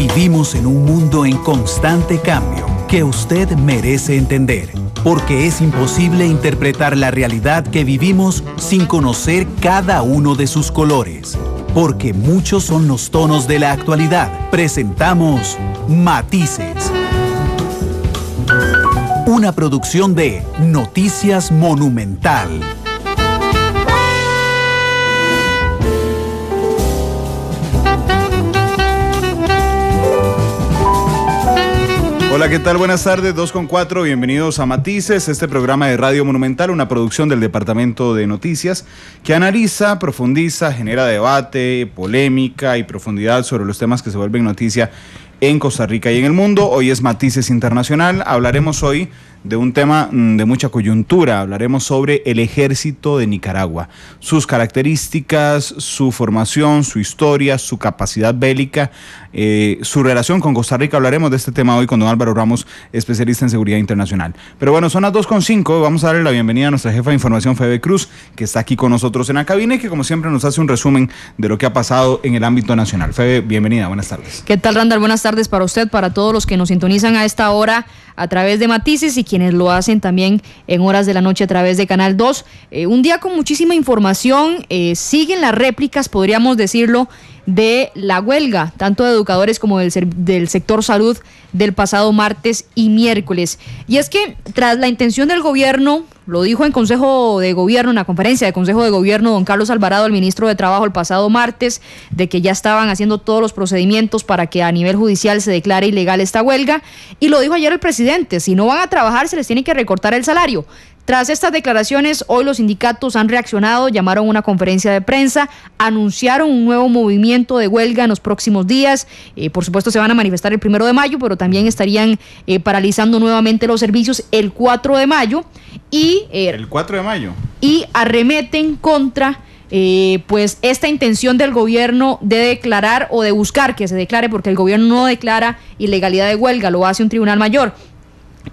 Vivimos en un mundo en constante cambio que usted merece entender, porque es imposible interpretar la realidad que vivimos sin conocer cada uno de sus colores. Porque muchos son los tonos de la actualidad. Presentamos Matices. Una producción de Noticias Monumental. Hola, ¿qué tal? Buenas tardes, 2:04, bienvenidos a Matices, este programa de Radio Monumental, una producción del Departamento de Noticias que analiza, profundiza, genera debate, polémica y profundidad sobre los temas que se vuelven noticia en Costa Rica y en el mundo. Hoy es Matices Internacional, hablaremos hoy de un tema de mucha coyuntura, hablaremos sobre el ejército de Nicaragua, sus características, su formación, su historia, su capacidad bélica, su relación con Costa Rica. Hablaremos de este tema hoy con don Álvaro Ramos, especialista en seguridad internacional. Pero bueno, son las 2:05, vamos a darle la bienvenida a nuestra jefa de información, Febe Cruz, que está aquí con nosotros en la cabina y que como siempre nos hace un resumen de lo que ha pasado en el ámbito nacional. Febe, bienvenida, buenas tardes. ¿Qué tal, Randall? Buenas tardes para usted, para todos los que nos sintonizan a esta hora a través de Matices y quienes lo hacen también en horas de la noche a través de Canal 2. Un día con muchísima información, siguen las réplicas, podríamos decirlo, de la huelga, tanto de educadores como del sector salud del pasado martes y miércoles. Y es que tras la intención del gobierno, lo dijo en Consejo de Gobierno, en la conferencia de Consejo de Gobierno, don Carlos Alvarado, el ministro de Trabajo, el pasado martes, de que ya estaban haciendo todos los procedimientos para que a nivel judicial se declare ilegal esta huelga. Y lo dijo ayer el presidente, si no van a trabajar se les tiene que recortar el salario. Tras estas declaraciones, hoy los sindicatos han reaccionado, llamaron una conferencia de prensa, anunciaron un nuevo movimiento de huelga en los próximos días. Por supuesto se van a manifestar el 1 de mayo, pero también estarían paralizando nuevamente los servicios el 4 de mayo. El 4 de mayo. Y arremeten contra pues esta intención del gobierno de declarar o de buscar que se declare, porque el gobierno no declara ilegalidad de huelga, lo hace un tribunal mayor.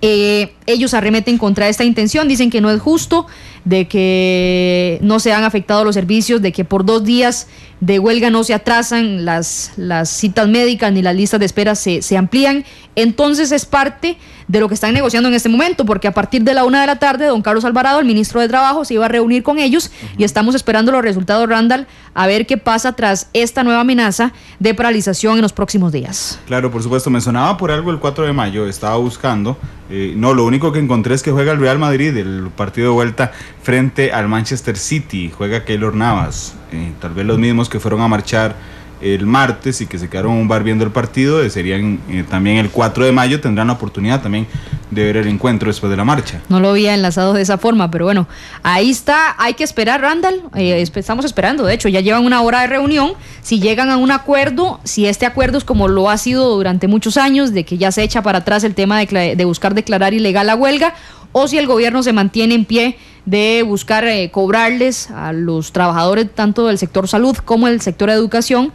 Ellos arremeten contra esta intención, dicen que no es justo, de que no se han afectado los servicios, de que por 2 días de huelga no se atrasan las citas médicas ni las listas de espera se amplían. Entonces es parte de lo que están negociando en este momento, porque a partir de la 1 de la tarde, don Carlos Alvarado, el ministro de Trabajo, se iba a reunir con ellos y estamos esperando los resultados, Randall, a ver qué pasa tras esta nueva amenaza de paralización en los próximos días. Claro, por supuesto, me sonaba por algo el 4 de mayo, estaba buscando, no, lo único que encontré es que juega el Real Madrid, el partido de vuelta frente al Manchester City, juega Keylor Navas, tal vez los mismos que fueron a marchar el martes y que se quedaron en un bar viendo el partido, serían también el 4 de mayo, tendrán la oportunidad también de ver el encuentro después de la marcha. No lo había enlazado de esa forma, pero bueno, ahí está, hay que esperar, Randall, estamos esperando, de hecho ya llevan 1 hora de reunión, si llegan a un acuerdo, si este acuerdo es como lo ha sido durante muchos años, de que ya se echa para atrás el tema de buscar declarar ilegal la huelga, o si el gobierno se mantiene en pie de buscar cobrarles a los trabajadores tanto del sector salud como del sector educación,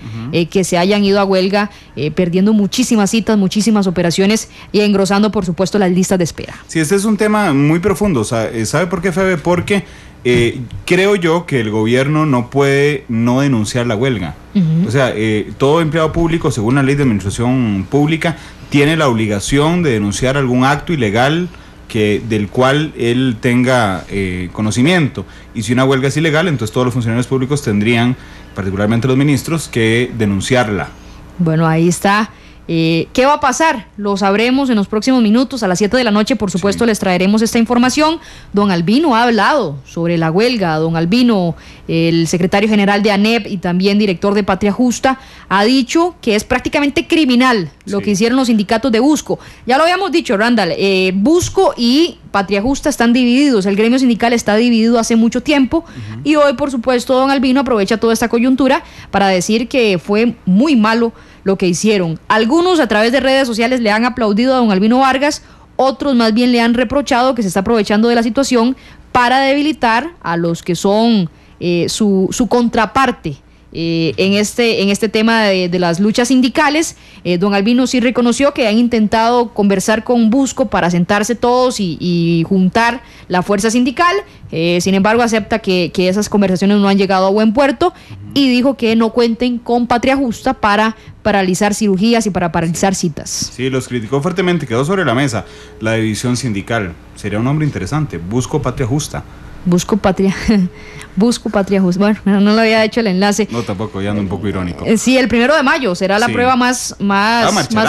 que se hayan ido a huelga, perdiendo muchísimas citas, muchísimas operaciones y engrosando por supuesto las listas de espera. Sí, este es un tema muy profundo, ¿sabe por qué, Febe? Porque creo yo que el gobierno no puede no denunciar la huelga. O sea, todo empleado público, según la ley de administración pública, tiene la obligación de denunciar algún acto ilegal del cual él tenga conocimiento. Y si una huelga es ilegal, entonces todos los funcionarios públicos tendrían, particularmente los ministros, que denunciarla. Bueno, ahí está. ¿Qué va a pasar? Lo sabremos en los próximos minutos. A las 7 de la noche, por supuesto, les traeremos esta información. Don Albino ha hablado sobre la huelga. Don Albino, el secretario general de ANEP y también director de Patria Justa, ha dicho que es prácticamente criminal lo que hicieron los sindicatos de Busco. Ya lo habíamos dicho, Randall, Busco y Patria Justa están divididos. El gremio sindical está dividido hace mucho tiempo y hoy, por supuesto, don Albino aprovecha toda esta coyuntura para decir que fue muy malo lo que hicieron. Algunos a través de redes sociales le han aplaudido a don Albino Vargas, otros más bien le han reprochado que se está aprovechando de la situación para debilitar a los que son su contraparte en este tema de las luchas sindicales. Don Albino sí reconoció que han intentado conversar con Busco para sentarse todos y juntar la fuerza sindical. Sin embargo, acepta que esas conversaciones no han llegado a buen puerto y dijo que no cuenten con Patria Justa para paralizar cirugías y para paralizar citas. Sí, los criticó fuertemente, quedó sobre la mesa la división sindical. Sería un nombre interesante, Busco Patria Justa. Busco Patria Justa. Bueno, no le había hecho el enlace. No, tampoco, ya ando un poco irónico. Sí, el 1 de mayo será la prueba más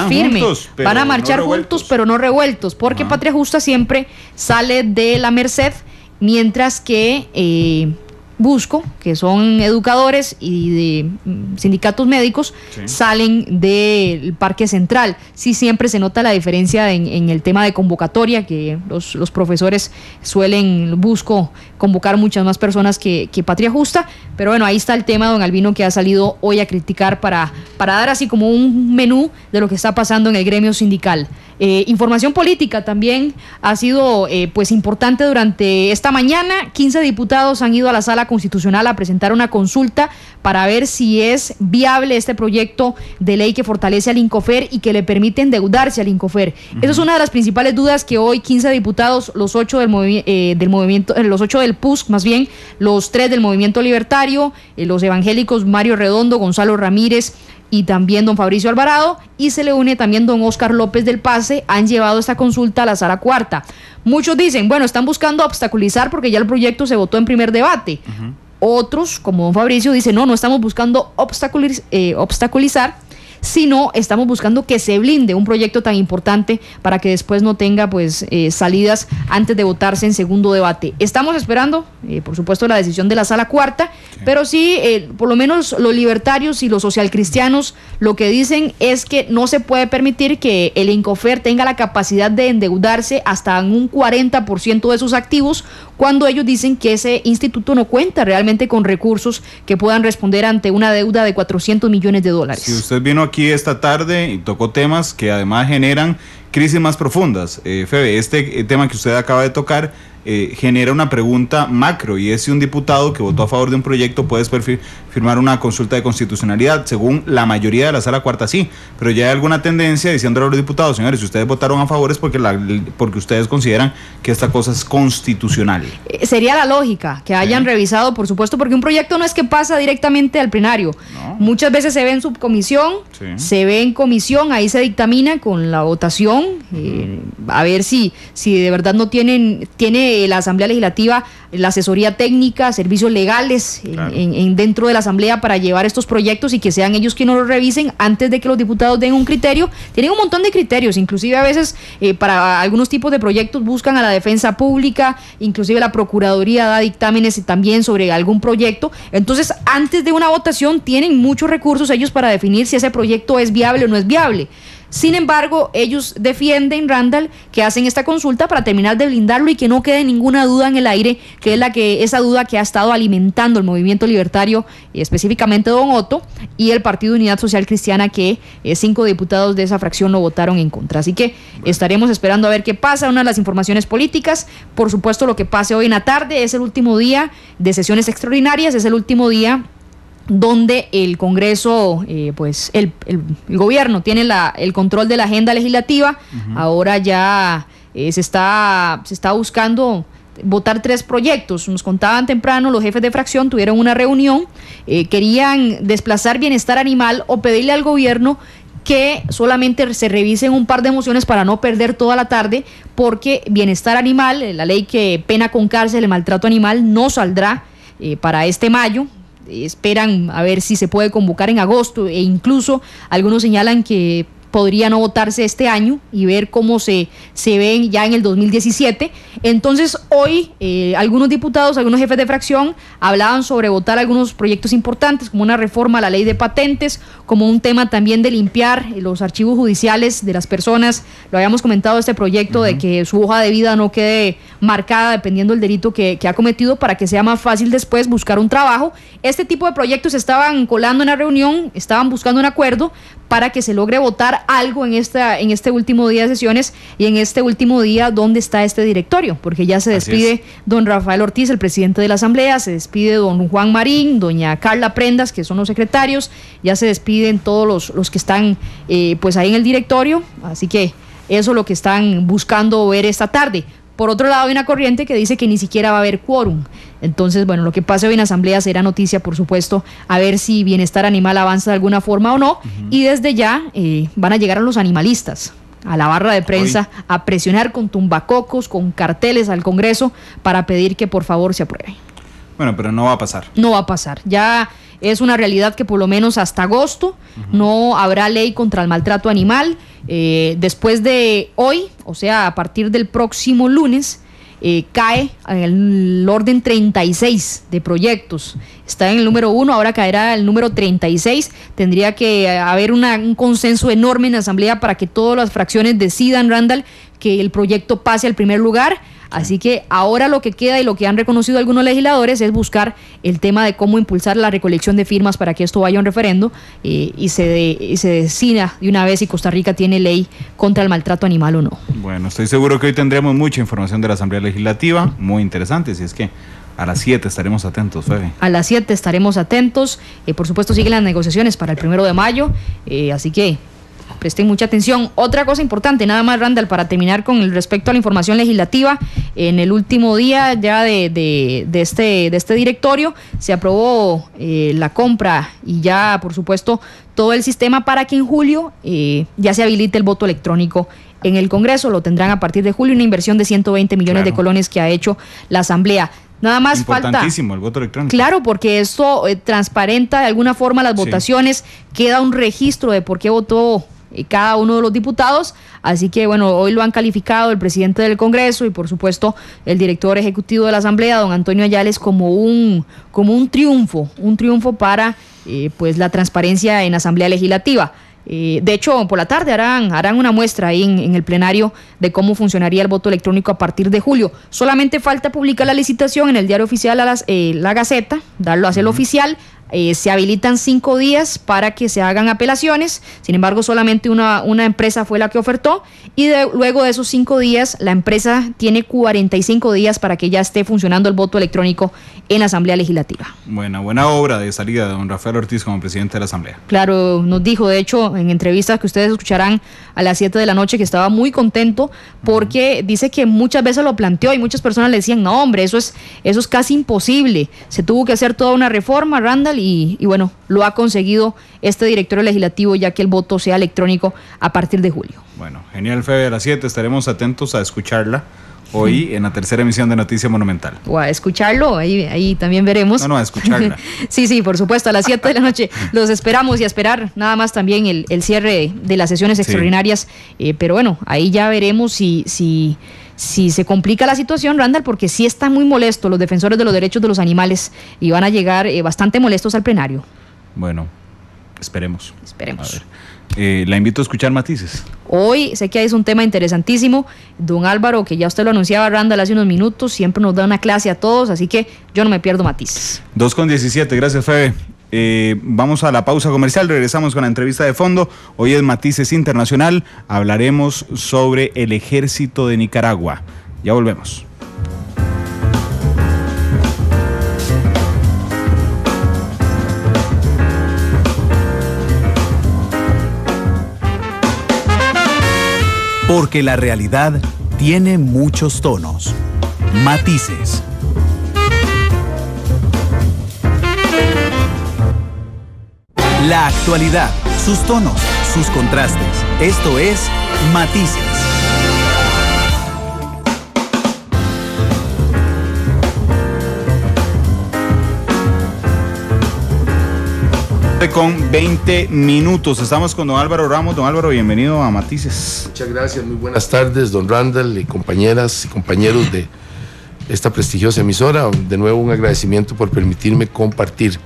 firme. Van a marchar juntos, pero no revueltos, porque Patria Justa siempre sale de la Merced, mientras que Busco, que son educadores y de sindicatos médicos, salen del Parque Central. Sí, siempre se nota la diferencia en el tema de convocatoria, que los profesores suelen Busco convocar muchas más personas que Patria Justa, pero bueno, ahí está el tema, don Albino, que ha salido hoy a criticar para dar así como un menú de lo que está pasando en el gremio sindical. Información política también ha sido pues importante durante esta mañana. 15 diputados han ido a la Sala Constitucional a presentar una consulta para ver si es viable este proyecto de ley que fortalece al Incofer y que le permite endeudarse al Incofer. Esa es una de las principales dudas que hoy 15 diputados, los 8 del movimiento, los 8 del PUSC, más bien, los 3 del Movimiento Libertario, los evangélicos Mario Redondo, Gonzalo Ramírez y también don Fabricio Alvarado, y se le une también don Óscar López del Pase, han llevado esta consulta a la Sala Cuarta. Muchos dicen, bueno, están buscando obstaculizar porque ya el proyecto se votó en primer debate. Otros, como don Fabricio, dicen, no estamos buscando obstaculizar, sino estamos buscando que se blinde un proyecto tan importante para que después no tenga pues salidas antes de votarse en segundo debate. Estamos esperando, por supuesto, la decisión de la Sala Cuarta, pero sí, por lo menos los libertarios y los socialcristianos lo que dicen es que no se puede permitir que el Incofer tenga la capacidad de endeudarse hasta en un 40% de sus activos, cuando ellos dicen que ese instituto no cuenta realmente con recursos que puedan responder ante una deuda de $400 millones. Si usted vino aquí esta tarde y tocó temas que además generan crisis más profundas, Febe, este tema que usted acaba de tocar genera una pregunta macro, y es si un diputado que votó a favor de un proyecto puede firmar una consulta de constitucionalidad. Según la mayoría de la Sala Cuarta, sí, pero ya hay alguna tendencia diciéndole a los diputados, señores, si ustedes votaron a favor es porque ustedes consideran que esta cosa es constitucional. Sería la lógica que hayan revisado, por supuesto, porque un proyecto no es que pasa directamente al plenario. Muchas veces se ve en subcomisión, se ve en comisión, ahí se dictamina con la votación, a ver si de verdad no tiene la Asamblea Legislativa la asesoría técnica, servicios legales dentro de la Asamblea para llevar estos proyectos y que sean ellos quienes los revisen antes de que los diputados den un criterio. Tienen un montón de criterios, inclusive a veces para algunos tipos de proyectos buscan a la defensa pública, inclusive la Procuraduría da dictámenes también sobre algún proyecto. Entonces, antes de una votación tienen muchos recursos ellos para definir si ese proyecto es viable o no es viable. Sin embargo, ellos defienden, Randall, que hacen esta consulta para terminar de blindarlo y que no quede ninguna duda en el aire, que es esa duda que ha estado alimentando el movimiento libertario, y específicamente don Otto, y el Partido Unidad Social Cristiana, que 5 diputados de esa fracción lo votaron en contra. Así que estaremos esperando a ver qué pasa. Una de las informaciones políticas, por supuesto, lo que pase hoy en la tarde, es el último día de sesiones extraordinarias, es el último día donde el Congreso, pues el gobierno tiene el control de la agenda legislativa. Ahora ya se está buscando votar 3 proyectos. Nos contaban temprano, los jefes de fracción tuvieron una reunión, querían desplazar bienestar animal o pedirle al gobierno que solamente se revisen un par de mociones para no perder toda la tarde, porque bienestar animal, la ley que pena con cárcel el maltrato animal, no saldrá para este mayo. Esperan a ver si se puede convocar en agosto, e incluso algunos señalan que podría no votarse este año y ver cómo se ven ya en el 2017. Entonces hoy algunos diputados, algunos jefes de fracción hablaban sobre votar algunos proyectos importantes, como una reforma a la ley de patentes, como un tema también de limpiar los archivos judiciales de las personas. Lo habíamos comentado, este proyecto de que su hoja de vida no quede marcada dependiendo del delito que ha cometido, para que sea más fácil después buscar un trabajo. Este tipo de proyectos estaban colando en la reunión, estaban buscando un acuerdo para que se logre votar algo en este último día de sesiones y en este último día donde está este directorio, porque ya se despide don Rafael Ortiz, el presidente de la Asamblea, se despide don Juan Marín, doña Carla Prendas, que son los secretarios, ya se despiden todos los que están pues ahí en el directorio, así que eso es lo que están buscando ver esta tarde. Por otro lado, hay una corriente que dice que ni siquiera va a haber quórum. Entonces, bueno, lo que pase hoy en asamblea será noticia, por supuesto, a ver si bienestar animal avanza de alguna forma o no. Y desde ya van a llegar a los animalistas, a la barra de prensa, a presionar con tumbacocos, con carteles al Congreso para pedir que por favor se apruebe. Bueno, pero no va a pasar. No va a pasar. Ya es una realidad que por lo menos hasta agosto no habrá ley contra el maltrato animal. Después de hoy, o sea, a partir del próximo lunes, cae en el orden 36 de proyectos. Está en el número 1, ahora caerá el número 36. Tendría que haber un consenso enorme en la Asamblea para que todas las fracciones decidan, Randall, que el proyecto pase al primer lugar. Así que ahora lo que queda y lo que han reconocido algunos legisladores es buscar el tema de cómo impulsar la recolección de firmas para que esto vaya a un referendo y se decida de una vez si Costa Rica tiene ley contra el maltrato animal o no. Bueno, estoy seguro que hoy tendremos mucha información de la Asamblea Legislativa, muy interesante, si es que a las 7 estaremos atentos, Febe. A las 7 estaremos atentos, por supuesto siguen las negociaciones para el 1 de mayo, así que presten mucha atención. Otra cosa importante, nada más, Randall, para terminar con respecto a la información legislativa, en el último día ya de este directorio se aprobó la compra y ya, por supuesto, todo el sistema para que en julio ya se habilite el voto electrónico en el Congreso. Lo tendrán a partir de julio, una inversión de 120 millones de colones que ha hecho la Asamblea. Nada más importantísimo el voto electrónico. Claro, porque esto transparenta de alguna forma las votaciones, queda un registro de por qué votó cada uno de los diputados, así que bueno, hoy lo han calificado el presidente del Congreso y por supuesto el director ejecutivo de la Asamblea, don Antonio Ayales, como un triunfo para pues la transparencia en la Asamblea Legislativa. De hecho, por la tarde harán una muestra ahí en el plenario de cómo funcionaría el voto electrónico a partir de julio. Solamente falta publicar la licitación en el diario oficial, la Gaceta, hacerlo oficial. Se habilitan 5 días para que se hagan apelaciones, sin embargo solamente una empresa fue la que ofertó y luego de esos 5 días la empresa tiene 45 días para que ya esté funcionando el voto electrónico en la Asamblea Legislativa. Buena obra de salida de don Rafael Ortiz como presidente de la Asamblea. Claro, nos dijo de hecho en entrevistas que ustedes escucharán a las 7 de la noche que estaba muy contento porque dice que muchas veces lo planteó y muchas personas le decían, no hombre, eso es casi imposible, se tuvo que hacer toda una reforma, Randall, y bueno, lo ha conseguido este directorio legislativo ya que el voto sea electrónico a partir de julio. Bueno, genial, Febe, a las 7 estaremos atentos a escucharla hoy en la tercera emisión de Noticia Monumental. O a escucharlo, ahí también veremos. No, a escucharla. Sí, por supuesto, a las 7 de la noche los esperamos y a esperar nada más también el cierre de las sesiones extraordinarias, pero bueno, ahí ya veremos si se complica la situación, Randall, porque sí están muy molestos los defensores de los derechos de los animales y van a llegar bastante molestos al plenario. Bueno, esperemos. A ver, la invito a escuchar matices. Hoy sé que es un tema interesantísimo. Don Álvaro, que ya usted lo anunciaba, Randall, hace unos minutos, siempre nos da una clase a todos, así que yo no me pierdo matices. 2:17, gracias, Febe. Vamos a la pausa comercial, regresamos con la entrevista de fondo. Hoy es Matices Internacional, hablaremos sobre el ejército de Nicaragua. Ya volvemos. Porque la realidad tiene muchos tonos. Matices. La actualidad, sus tonos, sus contrastes. Esto es Matices. Con 20 minutos. Estamos con don Álvaro Ramos. Don Álvaro, bienvenido a Matices. Muchas gracias, muy buenas tardes, don Randall y compañeras y compañeros de esta prestigiosa emisora. De nuevo un agradecimiento por permitirme compartir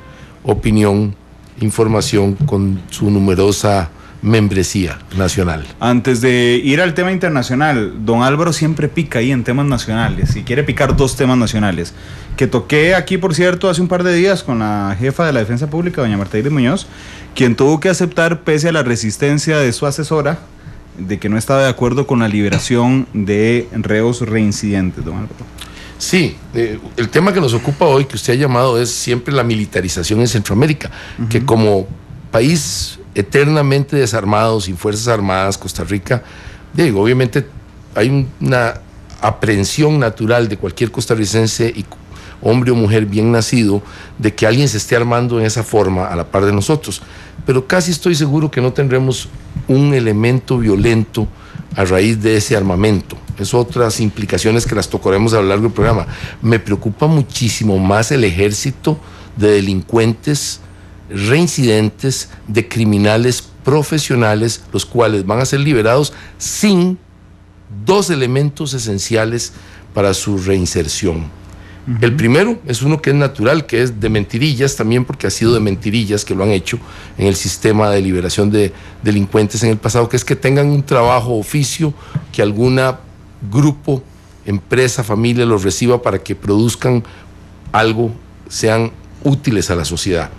opinión, información con su numerosa membresía nacional. Antes de ir al tema internacional, don Álvaro siempre pica ahí en temas nacionales y quiere picar 2 temas nacionales que toqué aquí, por cierto, hace un par de días con la jefa de la Defensa Pública, doña Marta Iris Muñoz, quien tuvo que aceptar, pese a la resistencia de su asesora, de que no estaba de acuerdo con la liberación de reos reincidentes, don Álvaro. Sí, el tema que nos ocupa hoy, que usted ha llamado, es siempre la militarización en Centroamérica, que como país eternamente desarmado, sin fuerzas armadas, Costa Rica, obviamente hay una aprehensión natural de cualquier costarricense, y hombre o mujer bien nacido, de que alguien se esté armando en esa forma a la par de nosotros, pero casi estoy seguro que no tendremos un elemento violento a raíz de ese armamento. Es otras implicaciones que las tocaremos a lo largo del programa. Me preocupa muchísimo más el ejército de delincuentes reincidentes, de criminales profesionales, los cuales van a ser liberados sin 2 elementos esenciales para su reinserción. El primero es uno que es natural, que es de mentirillas, también porque ha sido de mentirillas que lo han hecho en el sistema de liberación de delincuentes en el pasado, que es que tengan un trabajo, oficio, que alguna grupo, empresa, familia los reciba para que produzcan algo, sean útiles a la sociedad.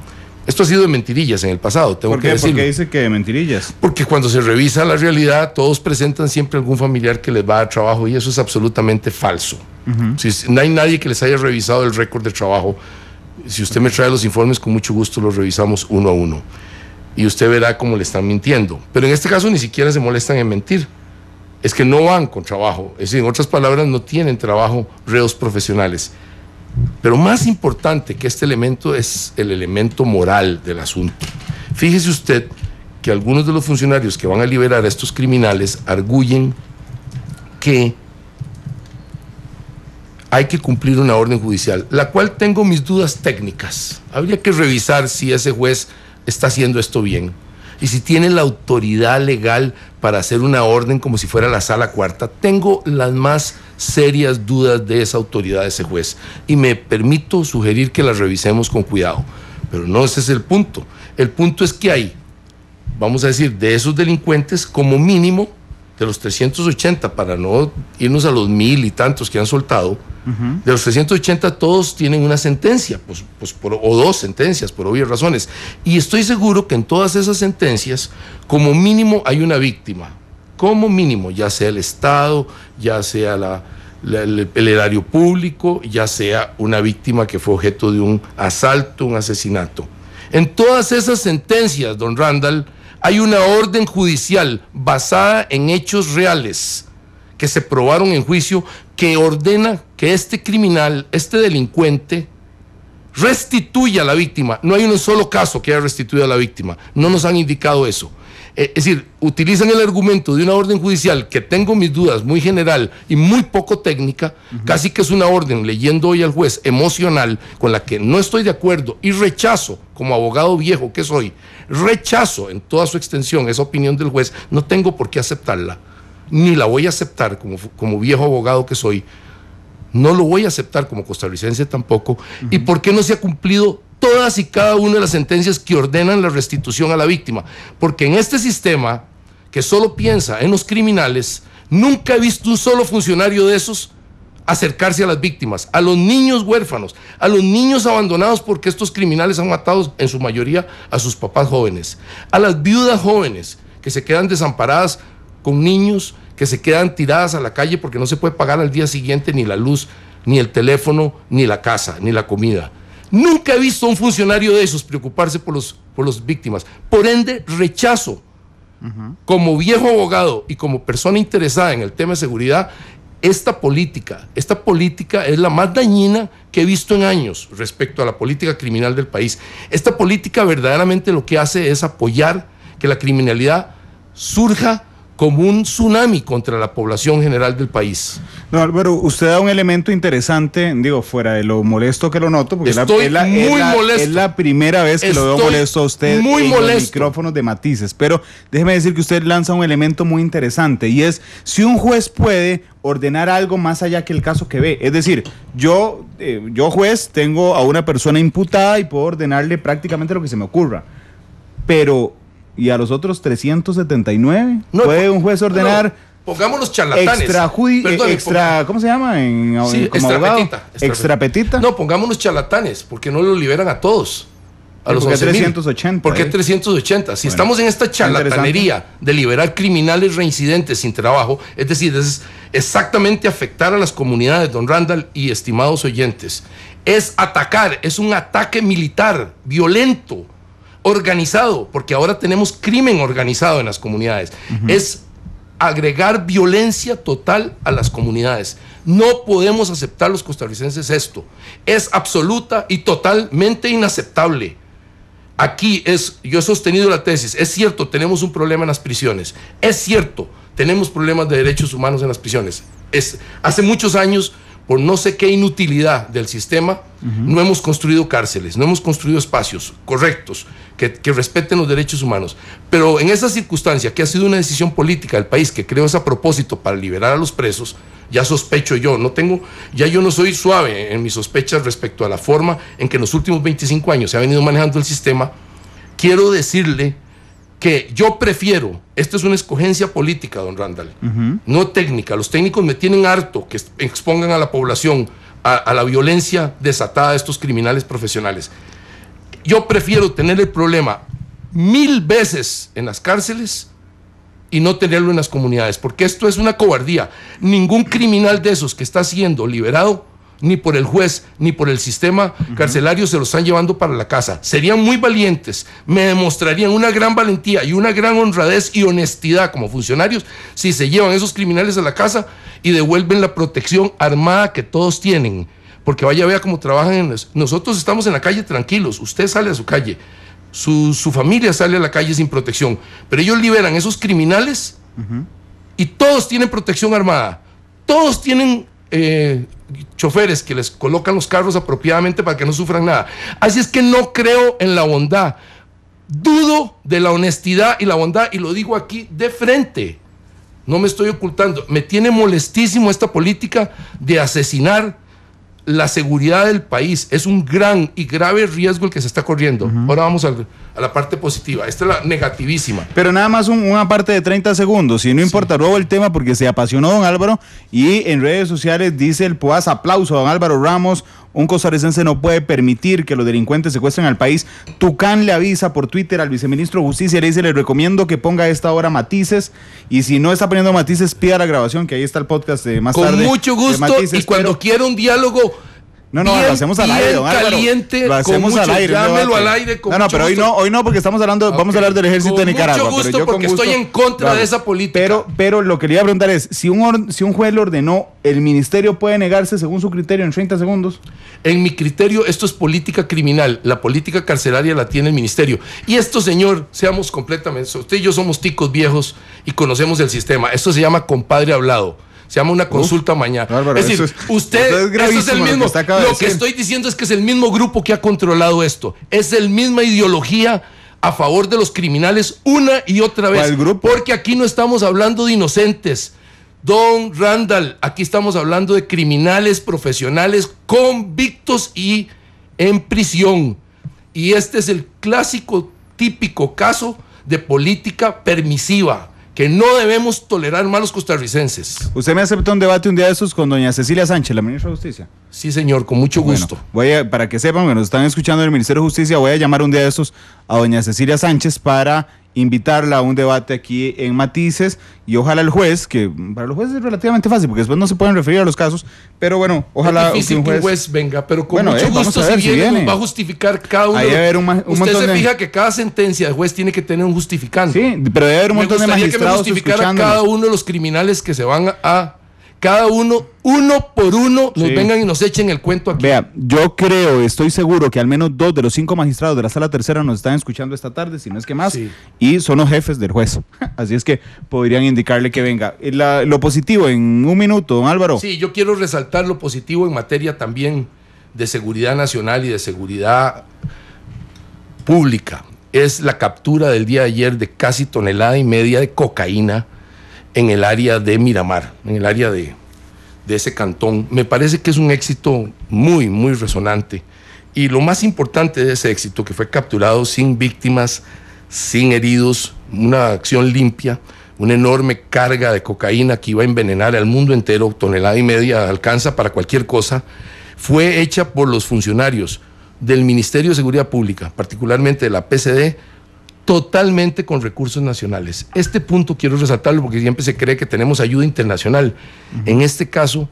Esto ha sido de mentirillas en el pasado, tengo que decirlo. ¿Por qué dice que de mentirillas? Porque cuando se revisa la realidad, todos presentan siempre algún familiar que les va a dar trabajo, y eso es absolutamente falso. Si no hay nadie que les haya revisado el récord de trabajo. Si usted me trae los informes, con mucho gusto los revisamos uno a uno, y usted verá cómo le están mintiendo. Pero en este caso ni siquiera se molestan en mentir. Es que no van con trabajo. Es decir, en otras palabras, no tienen trabajo reos profesionales. Pero más importante que este elemento es el elemento moral del asunto. Fíjese usted que algunos de los funcionarios que van a liberar a estos criminales arguyen que hay que cumplir una orden judicial, la cual tengo mis dudas técnicas. Habría que revisar si ese juez está haciendo esto bien y si tiene la autoridad legal para hacer una orden como si fuera la sala cuarta. Tengo las más serias dudas de esa autoridad de ese juez, y me permito sugerir que la revisemos con cuidado. Pero no ese es el punto. El punto es que hay, vamos a decir, de esos delincuentes, como mínimo, de los 380, para no irnos a los 1000 y tantos que han soltado, de los 380 todos tienen una sentencia, o 2 sentencias, por obvias razones. Y estoy seguro que en todas esas sentencias, como mínimo, hay una víctima. Como mínimo, ya sea el Estado, ya sea el erario público, ya sea una víctima que fue objeto de un asalto, un asesinato. En todas esas sentencias, don Randall, hay una orden judicial basada en hechos reales que se probaron en juicio, que ordena que este criminal, este delincuente, restituya a la víctima. No hay un solo caso que haya restituido a la víctima. No nos han indicado eso. Es decir, utilizan el argumento de una orden judicial que tengo mis dudas, muy general y muy poco técnica, casi que es una orden, leyendo hoy al juez, emocional, con la que no estoy de acuerdo y rechazo, como abogado viejo que soy, rechazo en toda su extensión esa opinión del juez. No tengo por qué aceptarla, ni la voy a aceptar como viejo abogado que soy. No lo voy a aceptar como costarricense tampoco. ¿Y por qué no se ha cumplido todas y cada una de las sentencias que ordenan la restitución a la víctima? Porque en este sistema, que solo piensa en los criminales, nunca he visto un solo funcionario de esos acercarse a las víctimas, a los niños huérfanos, a los niños abandonados, porque estos criminales han matado en su mayoría a sus papás jóvenes, a las viudas jóvenes que se quedan desamparadas con niños, que se quedan tiradas a la calle porque no se puede pagar al día siguiente ni la luz, ni el teléfono, ni la casa, ni la comida. Nunca he visto a un funcionario de esos preocuparse por las víctimas. Por ende, rechazo, como viejo abogado y como persona interesada en el tema de seguridad, esta política es la más dañina que he visto en años respecto a la política criminal del país. Esta política verdaderamente lo que hace es apoyar que la criminalidad surja como un tsunami contra la población general del país. No, Álvaro, usted da un elemento interesante, digo, fuera de lo molesto que lo noto, porque es la primera vez que lo veo molesto a usted en los micrófonos de Matices, pero déjeme decir que usted lanza un elemento muy interesante, y es si un juez puede ordenar algo más allá que el caso que ve. Es decir, yo juez, tengo a una persona imputada y puedo ordenarle prácticamente lo que se me ocurra, pero y a los otros 379. No, ¿puede un juez ordenar? Pongamos los charlatanes. ¿Cómo se llama? Como abogado. Extrapetita. No, pongamos los charlatanes, porque no los liberan a todos. A los 380. ¿Por qué 380? Si estamos en esta charlatanería de liberar criminales reincidentes sin trabajo, es decir, es exactamente afectar a las comunidades, don Randall y estimados oyentes, es atacar, es un ataque militar, violento, organizado, porque ahora tenemos crimen organizado en las comunidades. Es agregar violencia total a las comunidades. No podemos aceptar los costarricenses esto. Es absoluta y totalmente inaceptable. Aquí yo he sostenido la tesis, es cierto, tenemos un problema en las prisiones, es cierto, tenemos problemas de derechos humanos en las prisiones. Hace muchos años, por no sé qué inutilidad del sistema, no hemos construido cárceles, no hemos construido espacios correctos que respeten los derechos humanos. Pero en esa circunstancia, que ha sido una decisión política del país, que creo es a propósito para liberar a los presos, ya sospecho yo no soy suave en mis sospechas respecto a la forma en que en los últimos 25 años se ha venido manejando el sistema. Quiero decirle que yo prefiero, esto es una escogencia política, don Randall, no técnica. Los técnicos me tienen harto que expongan a la población a la violencia desatada de estos criminales profesionales. Yo prefiero tener el problema 1000 veces en las cárceles y no tenerlo en las comunidades, porque esto es una cobardía. Ningún criminal de esos que está siendo liberado, ni por el juez, ni por el sistema carcelario, se lo están llevando para la casa. Serían muy valientes, me demostrarían una gran valentía y una gran honradez y honestidad como funcionarios si se llevan esos criminales a la casa y devuelven la protección armada que todos tienen. Porque vea cómo trabajan. Nosotros estamos en la calle tranquilos, usted sale a su calle, su familia sale a la calle sin protección, pero ellos liberan esos criminales y todos tienen protección armada, todos tienen choferes que les colocan los carros apropiadamente para que no sufran nada. Así es que no creo en la bondad, dudo de la honestidad y la bondad, y lo digo aquí de frente, no me estoy ocultando. Me tiene molestísimo esta política de asesinar la seguridad del país. Es un gran y grave riesgo el que se está corriendo. Ahora vamos a la parte positiva. Esta es la negativísima. Pero nada más una parte de 30 segundos. Si no importa, luego el tema, porque se apasionó don Álvaro y en redes sociales dice el Poás: aplauso a don Álvaro Ramos. Un costarricense no puede permitir que los delincuentes secuestren al país. Tucán le avisa por Twitter al viceministro de Justicia, le dice: le recomiendo que ponga a esta hora matices, y si no está poniendo matices, pida la grabación, que ahí está el podcast de más tarde. Con mucho gusto, matices, y cuando quiera un diálogo No, lo hacemos al aire, don Álvaro. Caliente, lo hacemos al aire. Llámelo al aire. Pero hoy no, porque estamos hablando, vamos a hablar del ejército de Nicaragua. Con mucho gusto, porque estoy en contra de esa política. Pero lo que le iba a preguntar es, si un juez lo ordenó, ¿el ministerio puede negarse según su criterio en 30 segundos? En mi criterio, esto es política criminal. La política carcelaria la tiene el ministerio. Y esto, señor, seamos completamente... Usted y yo somos ticos viejos y conocemos el sistema. Esto se llama compadre hablado. Se llama una consulta mañana. Álvaro, es decir, usted, eso es el mismo. Lo que estoy diciendo es que es el mismo grupo que ha controlado esto. Es la misma ideología a favor de los criminales una y otra vez. ¿Cuál grupo? Porque aquí no estamos hablando de inocentes. Don Randall, aquí estamos hablando de criminales profesionales convictos y en prisión. Y este es el clásico, típico caso de política permisiva que no debemos tolerar más los costarricenses. ¿Usted me acepta un debate un día de estos con doña Cecilia Sánchez, la ministra de Justicia? Sí, señor, con mucho gusto. Para que sepan que nos están escuchando del Ministerio de Justicia, voy a llamar un día de estos a doña Cecilia Sánchez para invitarla a un debate aquí en Matices, y ojalá el juez, que para los jueces es relativamente fácil porque después no se pueden referir a los casos, pero bueno, ojalá es difícil que un juez venga, pero con mucho gusto, si viene, nos va a justificar cada uno. Usted se fija que cada sentencia de juez tiene que tener un justificante. Sí, pero debe haber un montón de magistrados que me justificara a cada uno de los criminales que se van a... Cada uno por uno, nos vengan y nos echen el cuento aquí. Vea, yo estoy seguro que al menos 2 de los 5 magistrados de la Sala Tercera nos están escuchando esta tarde, si no es que más, y son los jefes del juez. Así es que podrían indicarle que venga. Lo positivo en un minuto, don Álvaro. Sí, yo quiero resaltar lo positivo en materia también de seguridad nacional y de seguridad pública. Es la captura del día de ayer de casi 1,5 toneladas de cocaína en el área de Miramar, en el área de ese cantón. Me parece que es un éxito muy, muy resonante. Y lo más importante de ese éxito, que fue capturado sin víctimas sin heridos, una acción limpia, una enorme carga de cocaína que iba a envenenar al mundo entero, 1,5 toneladas, alcanza para cualquier cosa, fue hecha por los funcionarios del Ministerio de Seguridad Pública, particularmente de la PCD, totalmente con recursos nacionales. Este punto quiero resaltarlo porque siempre se cree que tenemos ayuda internacional. En este caso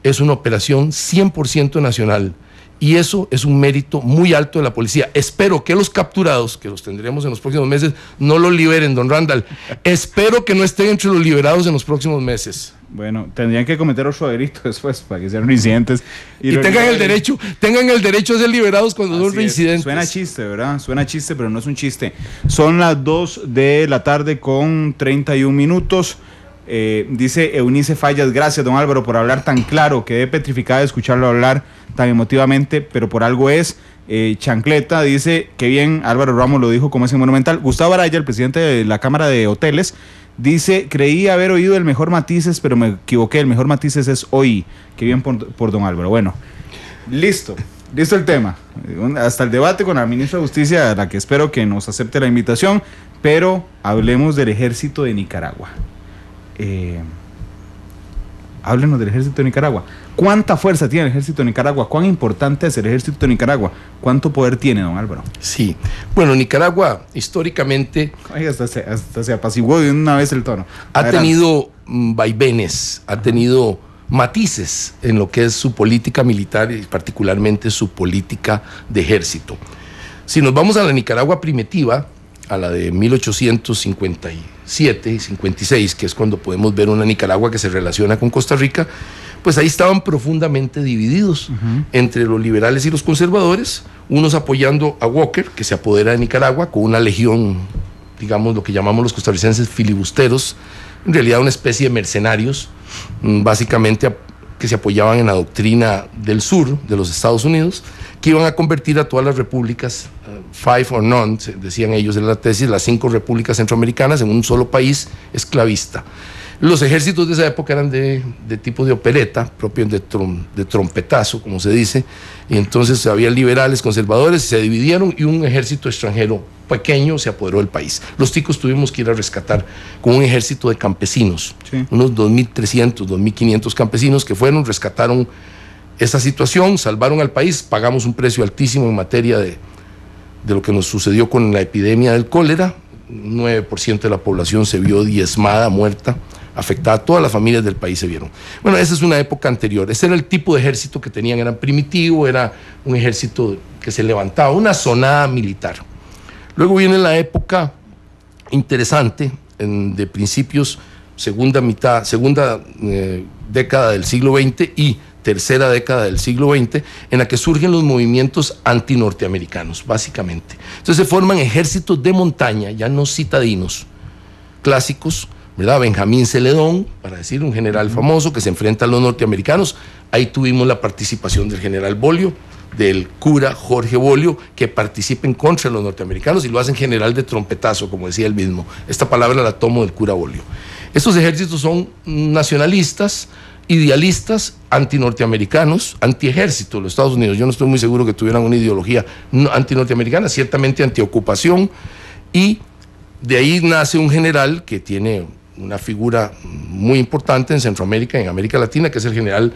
es una operación 100% nacional y eso es un mérito muy alto de la policía. Espero que los capturados, que los tendremos en los próximos meses, no los liberen, don Randall. Espero que no estén entre los liberados en los próximos meses. Bueno, tendrían que cometer otro delito después para que sean reincidentes. Y tengan el derecho a ser liberados cuando son reincidentes. Suena chiste, ¿verdad? Suena chiste, pero no es un chiste. Son las 2 de la tarde con 31 minutos. Dice Eunice Fallas, gracias don Álvaro por hablar tan claro, quedé petrificada de escucharlo hablar tan emotivamente, pero por algo es. Chancleta dice, que bien, Álvaro Ramos lo dijo como es en Monumental. Gustavo Araya, el presidente de la Cámara de Hoteles, dice, creí haber oído el mejor Matices, pero me equivoqué, el mejor Matices es hoy. Qué bien por don Álvaro. Bueno, listo el tema. Hasta el debate con la ministra de Justicia, a la que espero que nos acepte la invitación, pero hablemos del ejército de Nicaragua. Háblenos del ejército de Nicaragua. ¿Cuánta fuerza tiene el ejército de Nicaragua? ¿Cuán importante es el ejército de Nicaragua? ¿Cuánto poder tiene, don Álvaro? Sí, bueno, Nicaragua históricamente... Ay, hasta se apaciguó de una vez el tono. Ha tenido vaivenes, ha tenido matices en lo que es su política militar y particularmente su política de ejército. Si nos vamos a la Nicaragua primitiva, a la de 1857 y 56, que es cuando podemos ver una Nicaragua que se relaciona con Costa Rica, pues ahí estaban profundamente divididos entre los liberales y los conservadores, unos apoyando a Walker, que se apodera de Nicaragua con una legión, digamos lo que llamamos los costarricenses filibusteros, en realidad una especie de mercenarios, básicamente que se apoyaban en la doctrina del sur de los Estados Unidos, que iban a convertir a todas las repúblicas, five or none, decían ellos en la tesis, las 5 repúblicas centroamericanas en un solo país esclavista. Los ejércitos de esa época eran de tipo de opereta, propios de trompetazo, como se dice, y entonces había liberales, conservadores, se dividieron y un ejército extranjero pequeño se apoderó del país. Los ticos tuvimos que ir a rescatar con un ejército de campesinos, sí, unos 2.300, 2.500 campesinos que fueron, rescataron esa situación, salvaron al país, pagamos un precio altísimo en materia de lo que nos sucedió con la epidemia del cólera. 9% de la población se vio diezmada, muerta, afectada, todas las familias del país se vieron. Bueno, esa es una época anterior, ese era el tipo de ejército que tenían, era primitivo, era un ejército que se levantaba, una zonada militar. Luego viene la época interesante, de principios, segunda década del siglo XX y tercera década del siglo XX, en la que surgen los movimientos antinorteamericanos, básicamente. Entonces se forman ejércitos de montaña, ya no citadinos, clásicos, ¿verdad? Benjamín Celedón, para decir un general famoso que se enfrenta a los norteamericanos. Ahí tuvimos la participación del general Bolio, del cura Jorge Bolio, que participen contra los norteamericanos y lo hacen general de trompetazo, como decía él mismo. Esta palabra la tomo del cura Bolio. Estos ejércitos son nacionalistas, idealistas, antinorteamericanos, antiejército de los Estados Unidos. Yo no estoy muy seguro que tuvieran una ideología antinorteamericana, ciertamente antiocupación, y de ahí nace un general que tiene una figura muy importante en Centroamérica, en América Latina, que es el general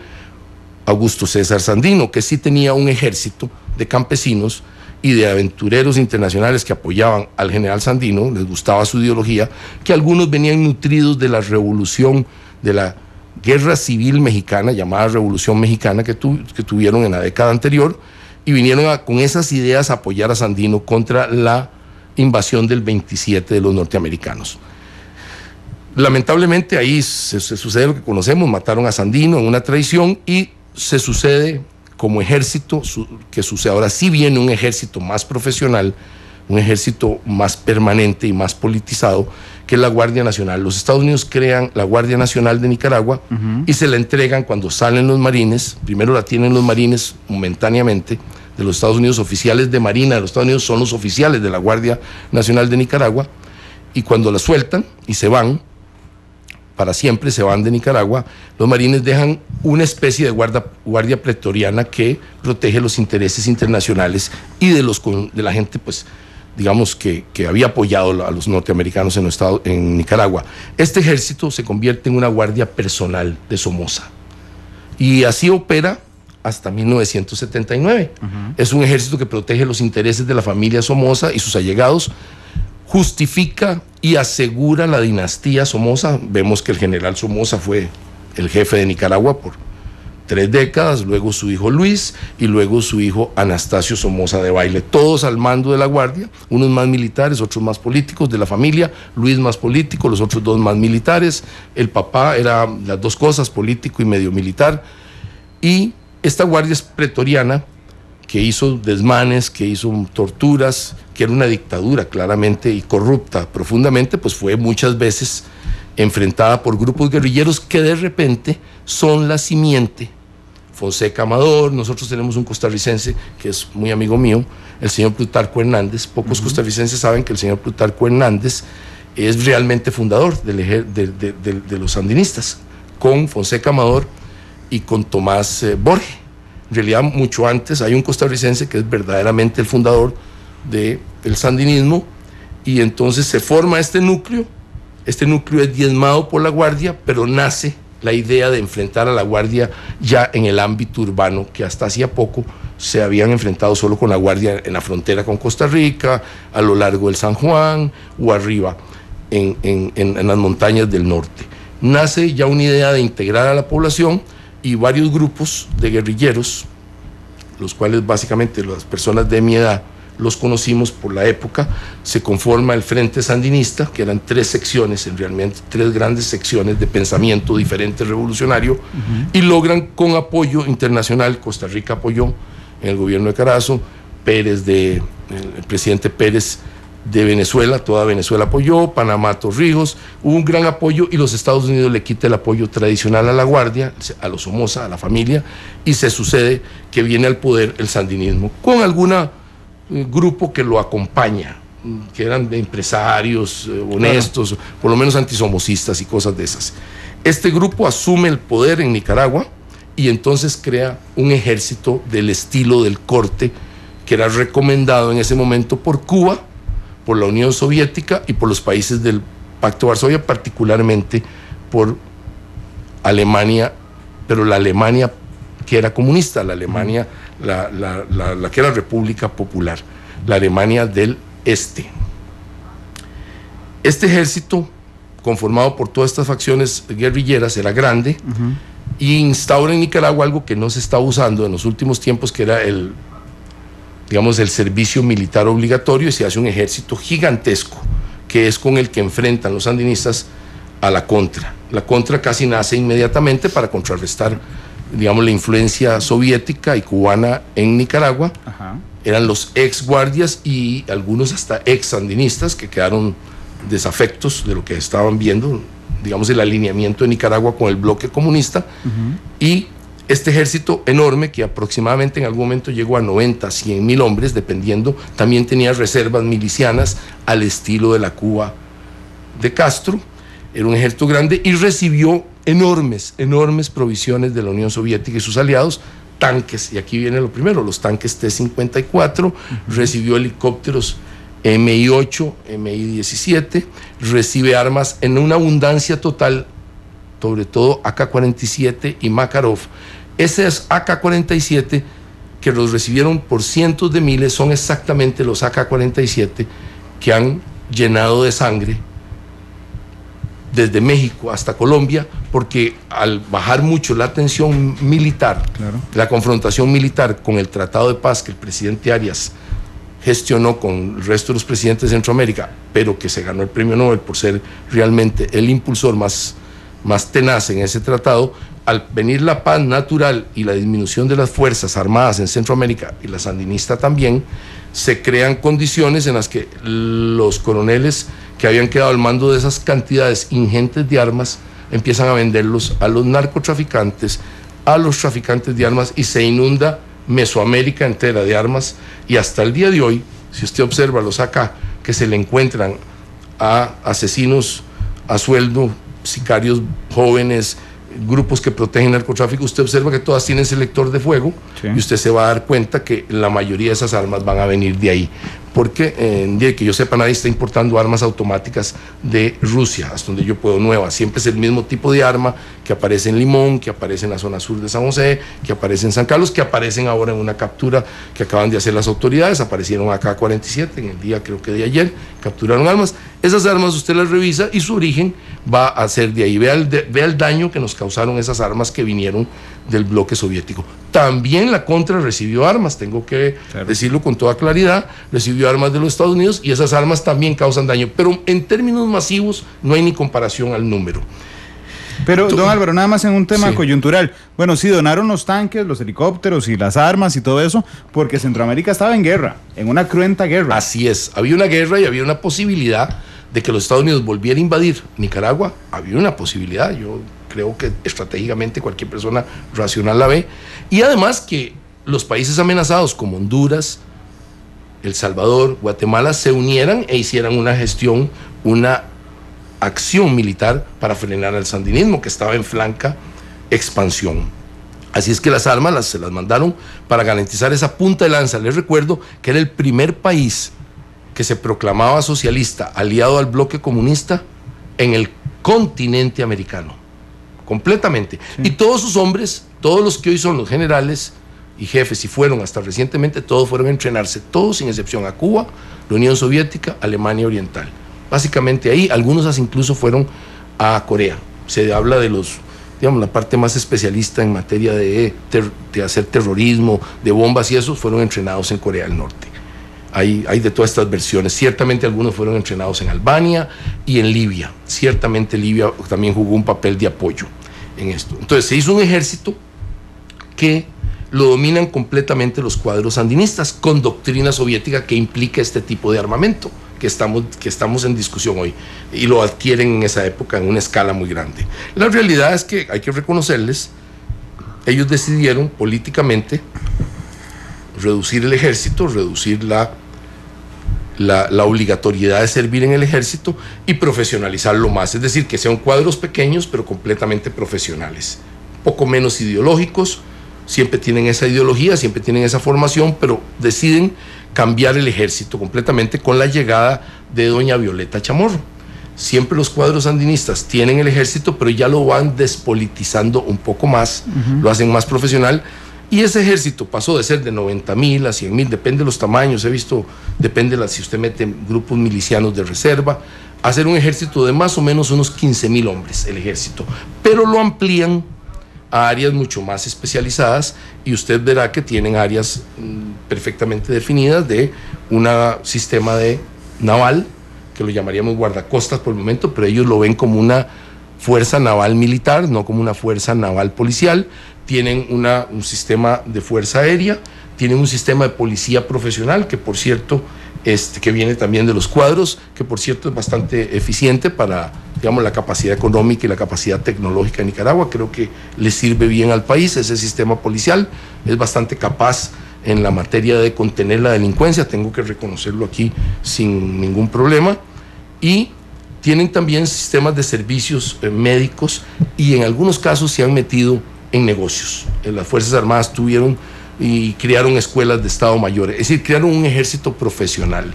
Augusto César Sandino, que sí tenía un ejército de campesinos y de aventureros internacionales que apoyaban al general Sandino, les gustaba su ideología, que algunos venían nutridos de la revolución, de la guerra civil mexicana, llamada Revolución Mexicana, que tuvieron en la década anterior, y vinieron con esas ideas a apoyar a Sandino contra la invasión del 27 de los norteamericanos. Lamentablemente ahí se sucede lo que conocemos, mataron a Sandino en una traición y se sucede como ejército, que sucede ahora sí viene un ejército más profesional, un ejército más permanente y más politizado, que es la Guardia Nacional. Los Estados Unidos crean la Guardia Nacional de Nicaragua y se la entregan cuando salen los marines. Primero la tienen los marines momentáneamente de los Estados Unidos, oficiales de Marina de los Estados Unidos son los oficiales de la Guardia Nacional de Nicaragua, y cuando la sueltan y se van, para siempre se van de Nicaragua, los marines dejan una especie de guardia pretoriana que protege los intereses internacionales y de la gente, pues, digamos, que había apoyado a los norteamericanos en Nicaragua. Este ejército se convierte en una guardia personal de Somoza. Y así opera hasta 1979. Es un ejército que protege los intereses de la familia Somoza y sus allegados, justifica y asegura la dinastía Somoza. Vemos que el general Somoza fue el jefe de Nicaragua por 3 décadas, luego su hijo Luis y luego su hijo Anastasio Somoza de Baile, todos al mando de la guardia, unos más militares, otros más políticos de la familia, Luis más político, los otros 2 más militares, el papá era las 2 cosas, político y medio militar, y esta guardia es pretoriana, que hizo desmanes, que hizo torturas, que era una dictadura claramente y corrupta profundamente, pues fue muchas veces enfrentada por grupos guerrilleros que de repente son la simiente. Fonseca Amador, nosotros tenemos un costarricense que es muy amigo mío, el señor Plutarco Hernández. Pocos costarricenses saben que el señor Plutarco Hernández es realmente fundador de los sandinistas, con Fonseca Amador y con Tomás Borge. En realidad, mucho antes hay un costarricense que es verdaderamente el fundador del sandinismo, y entonces se forma este núcleo. Este núcleo es diezmado por la guardia, pero nace la idea de enfrentar a la guardia ya en el ámbito urbano, que hasta hacía poco se habían enfrentado solo con la guardia en la frontera con Costa Rica, a lo largo del San Juan o arriba en las montañas del norte. Nace ya una idea de integrar a la población, y varios grupos de guerrilleros, los cuales básicamente las personas de mi edad los conocimos por la época. Se conforma el Frente Sandinista, que eran 3 secciones, realmente 3 grandes secciones de pensamiento diferente revolucionario, y logran con apoyo internacional. Costa Rica apoyó en el gobierno de Carazo, el presidente Pérez de Venezuela, toda Venezuela apoyó, Panamá, Torrijos, hubo un gran apoyo, y los Estados Unidos le quita el apoyo tradicional a la guardia, a los Somoza, a la familia, y se sucede que viene al poder el sandinismo, con algún grupo que lo acompaña, que eran de empresarios honestos, por lo menos antisomocistas y cosas de esas. Este grupo asume el poder en Nicaragua y entonces crea un ejército del estilo del corte, que era recomendado en ese momento por Cuba, por la Unión Soviética y por los países del Pacto de Varsovia, particularmente por Alemania, pero la Alemania que era comunista, la Alemania, la que era República Popular, la Alemania del Este. Este ejército, conformado por todas estas facciones guerrilleras, era grande y instaura en Nicaragua algo que no se está usando en los últimos tiempos, que era el servicio militar obligatorio, y se hace un ejército gigantesco, que es con el que enfrentan los sandinistas a la Contra. La Contra casi nace inmediatamente para contrarrestar, la influencia soviética y cubana en Nicaragua. Eran los ex guardias y algunos hasta ex sandinistas que quedaron desafectos de lo que estaban viendo, el alineamiento de Nicaragua con el bloque comunista, y este ejército enorme, que aproximadamente en algún momento llegó a 90, 100 mil hombres, dependiendo, también tenía reservas milicianas al estilo de la Cuba de Castro. Era un ejército grande y recibió enormes provisiones de la Unión Soviética y sus aliados, tanques, y aquí viene lo primero, los tanques T-54, recibió helicópteros Mi-8, Mi-17, recibe armas en una abundancia total, sobre todo AK-47 y Makarov. Esos AK-47 que los recibieron por cientos de miles son exactamente los AK-47 que han llenado de sangre desde México hasta Colombia, porque al bajar mucho la tensión militar, la confrontación militar con el Tratado de Paz que el presidente Arias gestionó con el resto de los presidentes de Centroamérica, pero que se ganó el premio Nobel por ser realmente el impulsor más tenaz en ese tratado, al venir la paz natural y la disminución de las fuerzas armadas en Centroamérica, y la sandinista también, se crean condiciones en las que los coroneles que habían quedado al mando de esas cantidades ingentes de armas empiezan a venderlos a los narcotraficantes, a los traficantes de armas, y se inunda Mesoamérica entera de armas. Y hasta el día de hoy, si usted observa los AK que se le encuentran a asesinos a sueldo, sicarios jóvenes, grupos que protegen el narcotráfico, usted observa que todas tienen selector de fuego, y usted se va a dar cuenta que la mayoría de esas armas van a venir de ahí. porque que yo sepa nadie está importando armas automáticas de Rusia, hasta donde yo puedo, nuevas. Siempre es el mismo tipo de arma que aparece en Limón, que aparece en la zona sur de San José, que aparece en San Carlos, que aparecen ahora en una captura que acaban de hacer las autoridades. Aparecieron acá 47 en el día, creo que de ayer, capturaron armas. Esas armas usted las revisa y su origen va a ser de ahí. Vea el daño que nos causaron esas armas que vinieron del bloque soviético. También la Contra recibió armas, tengo que decirlo con toda claridad, recibió armas de los Estados Unidos y esas armas también causan daño, pero en términos masivos no hay ni comparación al número. Pero, don Álvaro, nada más en un tema coyuntural. Bueno, sí, donaron los tanques, los helicópteros y las armas y todo eso, porque Centroamérica estaba en guerra, en una cruenta guerra. Así es, había una guerra y había una posibilidad de que los Estados Unidos volvieran a invadir Nicaragua. Había una posibilidad, yo creo que estratégicamente cualquier persona racional la ve. Y además que los países amenazados como Honduras, El Salvador, Guatemala se unieran e hicieran una gestión, una acción militar para frenar al sandinismo que estaba en franca expansión. Así es que las armas se las mandaron para garantizar esa punta de lanza. Les recuerdo que era el primer país que se proclamaba socialista, aliado al bloque comunista en el continente americano, completamente. Sí. Y todos sus hombres, todos los que hoy son los generales y jefes, y fueron hasta recientemente, todos fueron a entrenarse, todos sin excepción, a Cuba, la Unión Soviética, Alemania Oriental. Básicamente ahí, algunos incluso fueron a Corea. Se habla de los, digamos, la parte más especialista en materia de hacer terrorismo, de bombas y eso, fueron entrenados en Corea del Norte. Hay de todas estas versiones. Ciertamente algunos fueron entrenados en Albania y en Libia. Ciertamente Libia también jugó un papel de apoyo en esto. Entonces se hizo un ejército que lo dominan completamente los cuadros sandinistas, con doctrina soviética que implica este tipo de armamento que estamos en discusión hoy, y lo adquieren en esa época en una escala muy grande. La realidad es que hay que reconocerles, ellos decidieron políticamente reducir el ejército, reducir la obligatoriedad de servir en el ejército y profesionalizarlo más, es decir, que sean cuadros pequeños pero completamente profesionales, poco menos ideológicos. Siempre tienen esa ideología, siempre tienen esa formación, pero deciden cambiar el ejército completamente con la llegada de doña Violeta Chamorro. Siempre los cuadros sandinistas tienen el ejército, pero ya lo van despolitizando un poco más, lo hacen más profesional, y ese ejército pasó de ser de 90,000 a 100,000, depende de los tamaños, he visto, depende si usted mete grupos milicianos de reserva, a ser un ejército de más o menos unos 15,000 hombres, el ejército, pero lo amplían a áreas mucho más especializadas y usted verá que tienen áreas perfectamente definidas de un sistema de naval, que lo llamaríamos guardacostas por el momento, pero ellos lo ven como una fuerza naval militar, no como una fuerza naval policial. Tienen un sistema de fuerza aérea, tienen un sistema de policía profesional, que por cierto, que viene también de los cuadros, que por cierto es bastante eficiente para, digamos, la capacidad económica y la capacidad tecnológica de Nicaragua. Creo que le sirve bien al país ese sistema policial, es bastante capaz en la materia de contener la delincuencia, tengo que reconocerlo aquí sin ningún problema, y tienen también sistemas de servicios médicos y en algunos casos se han metido en negocios. Las Fuerzas Armadas tuvieron y crearon escuelas de Estado Mayor, es decir, crearon un ejército profesional.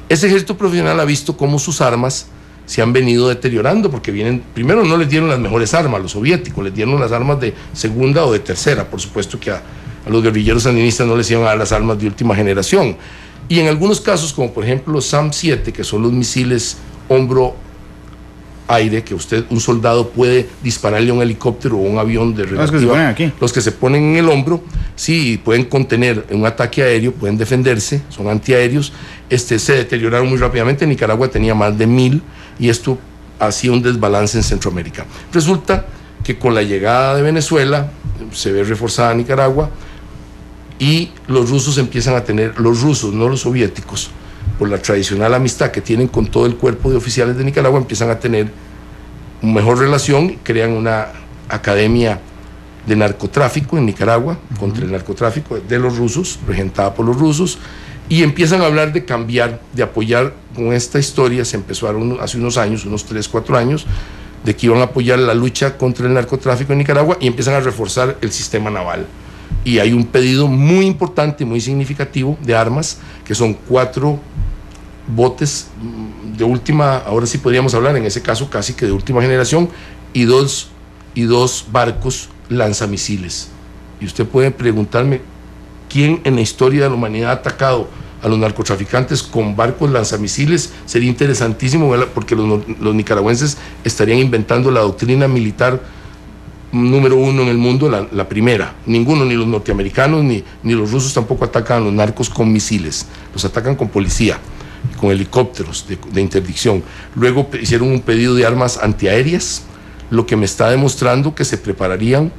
Ese ejército profesional ha visto cómo sus armas se han venido deteriorando, porque primero no les dieron las mejores armas, los soviéticos, les dieron las armas de segunda o de tercera, por supuesto que a los guerrilleros sandinistas no les iban a dar las armas de última generación. Y en algunos casos, como por ejemplo los SAM-7, que son los misiles hombro-aire, que un soldado puede dispararle a un helicóptero o un avión de relativa, los que se ponen aquí. Los que se ponen en el hombro, sí, pueden contener un ataque aéreo, pueden defenderse, son antiaéreos, se deterioraron muy rápidamente. Nicaragua tenía más de 1,000 y esto hacía un desbalance en Centroamérica. Resulta que con la llegada de Venezuela se ve reforzada Nicaragua y los rusos empiezan a tener, los rusos, no los soviéticos, por la tradicional amistad que tienen con todo el cuerpo de oficiales de Nicaragua, empiezan a tener una mejor relación, crean una academia de narcotráfico en Nicaragua, contra el narcotráfico de los rusos, regentada por los rusos, y empiezan a hablar de cambiar, de apoyar con esta historia. Se empezó hace unos años, unos 3, 4 años, de que iban a apoyar la lucha contra el narcotráfico en Nicaragua y empiezan a reforzar el sistema naval. Y hay un pedido muy importante, muy significativo de armas, que son 4 botes de última, ahora sí podríamos hablar en ese caso casi que de última generación, y dos barcos lanzamisiles. Y usted puede preguntarme, ¿quién en la historia de la humanidad ha atacado a los narcotraficantes con barcos lanzamisiles? Sería interesantísimo, ¿verdad? Porque los nicaragüenses estarían inventando la doctrina militar número 1 en el mundo, la primera. Ninguno, ni los norteamericanos ni los rusos tampoco atacan a los narcos con misiles, los atacan con policía, con helicópteros de interdicción. Luego hicieron un pedido de armas antiaéreas, lo que me está demostrando que se prepararían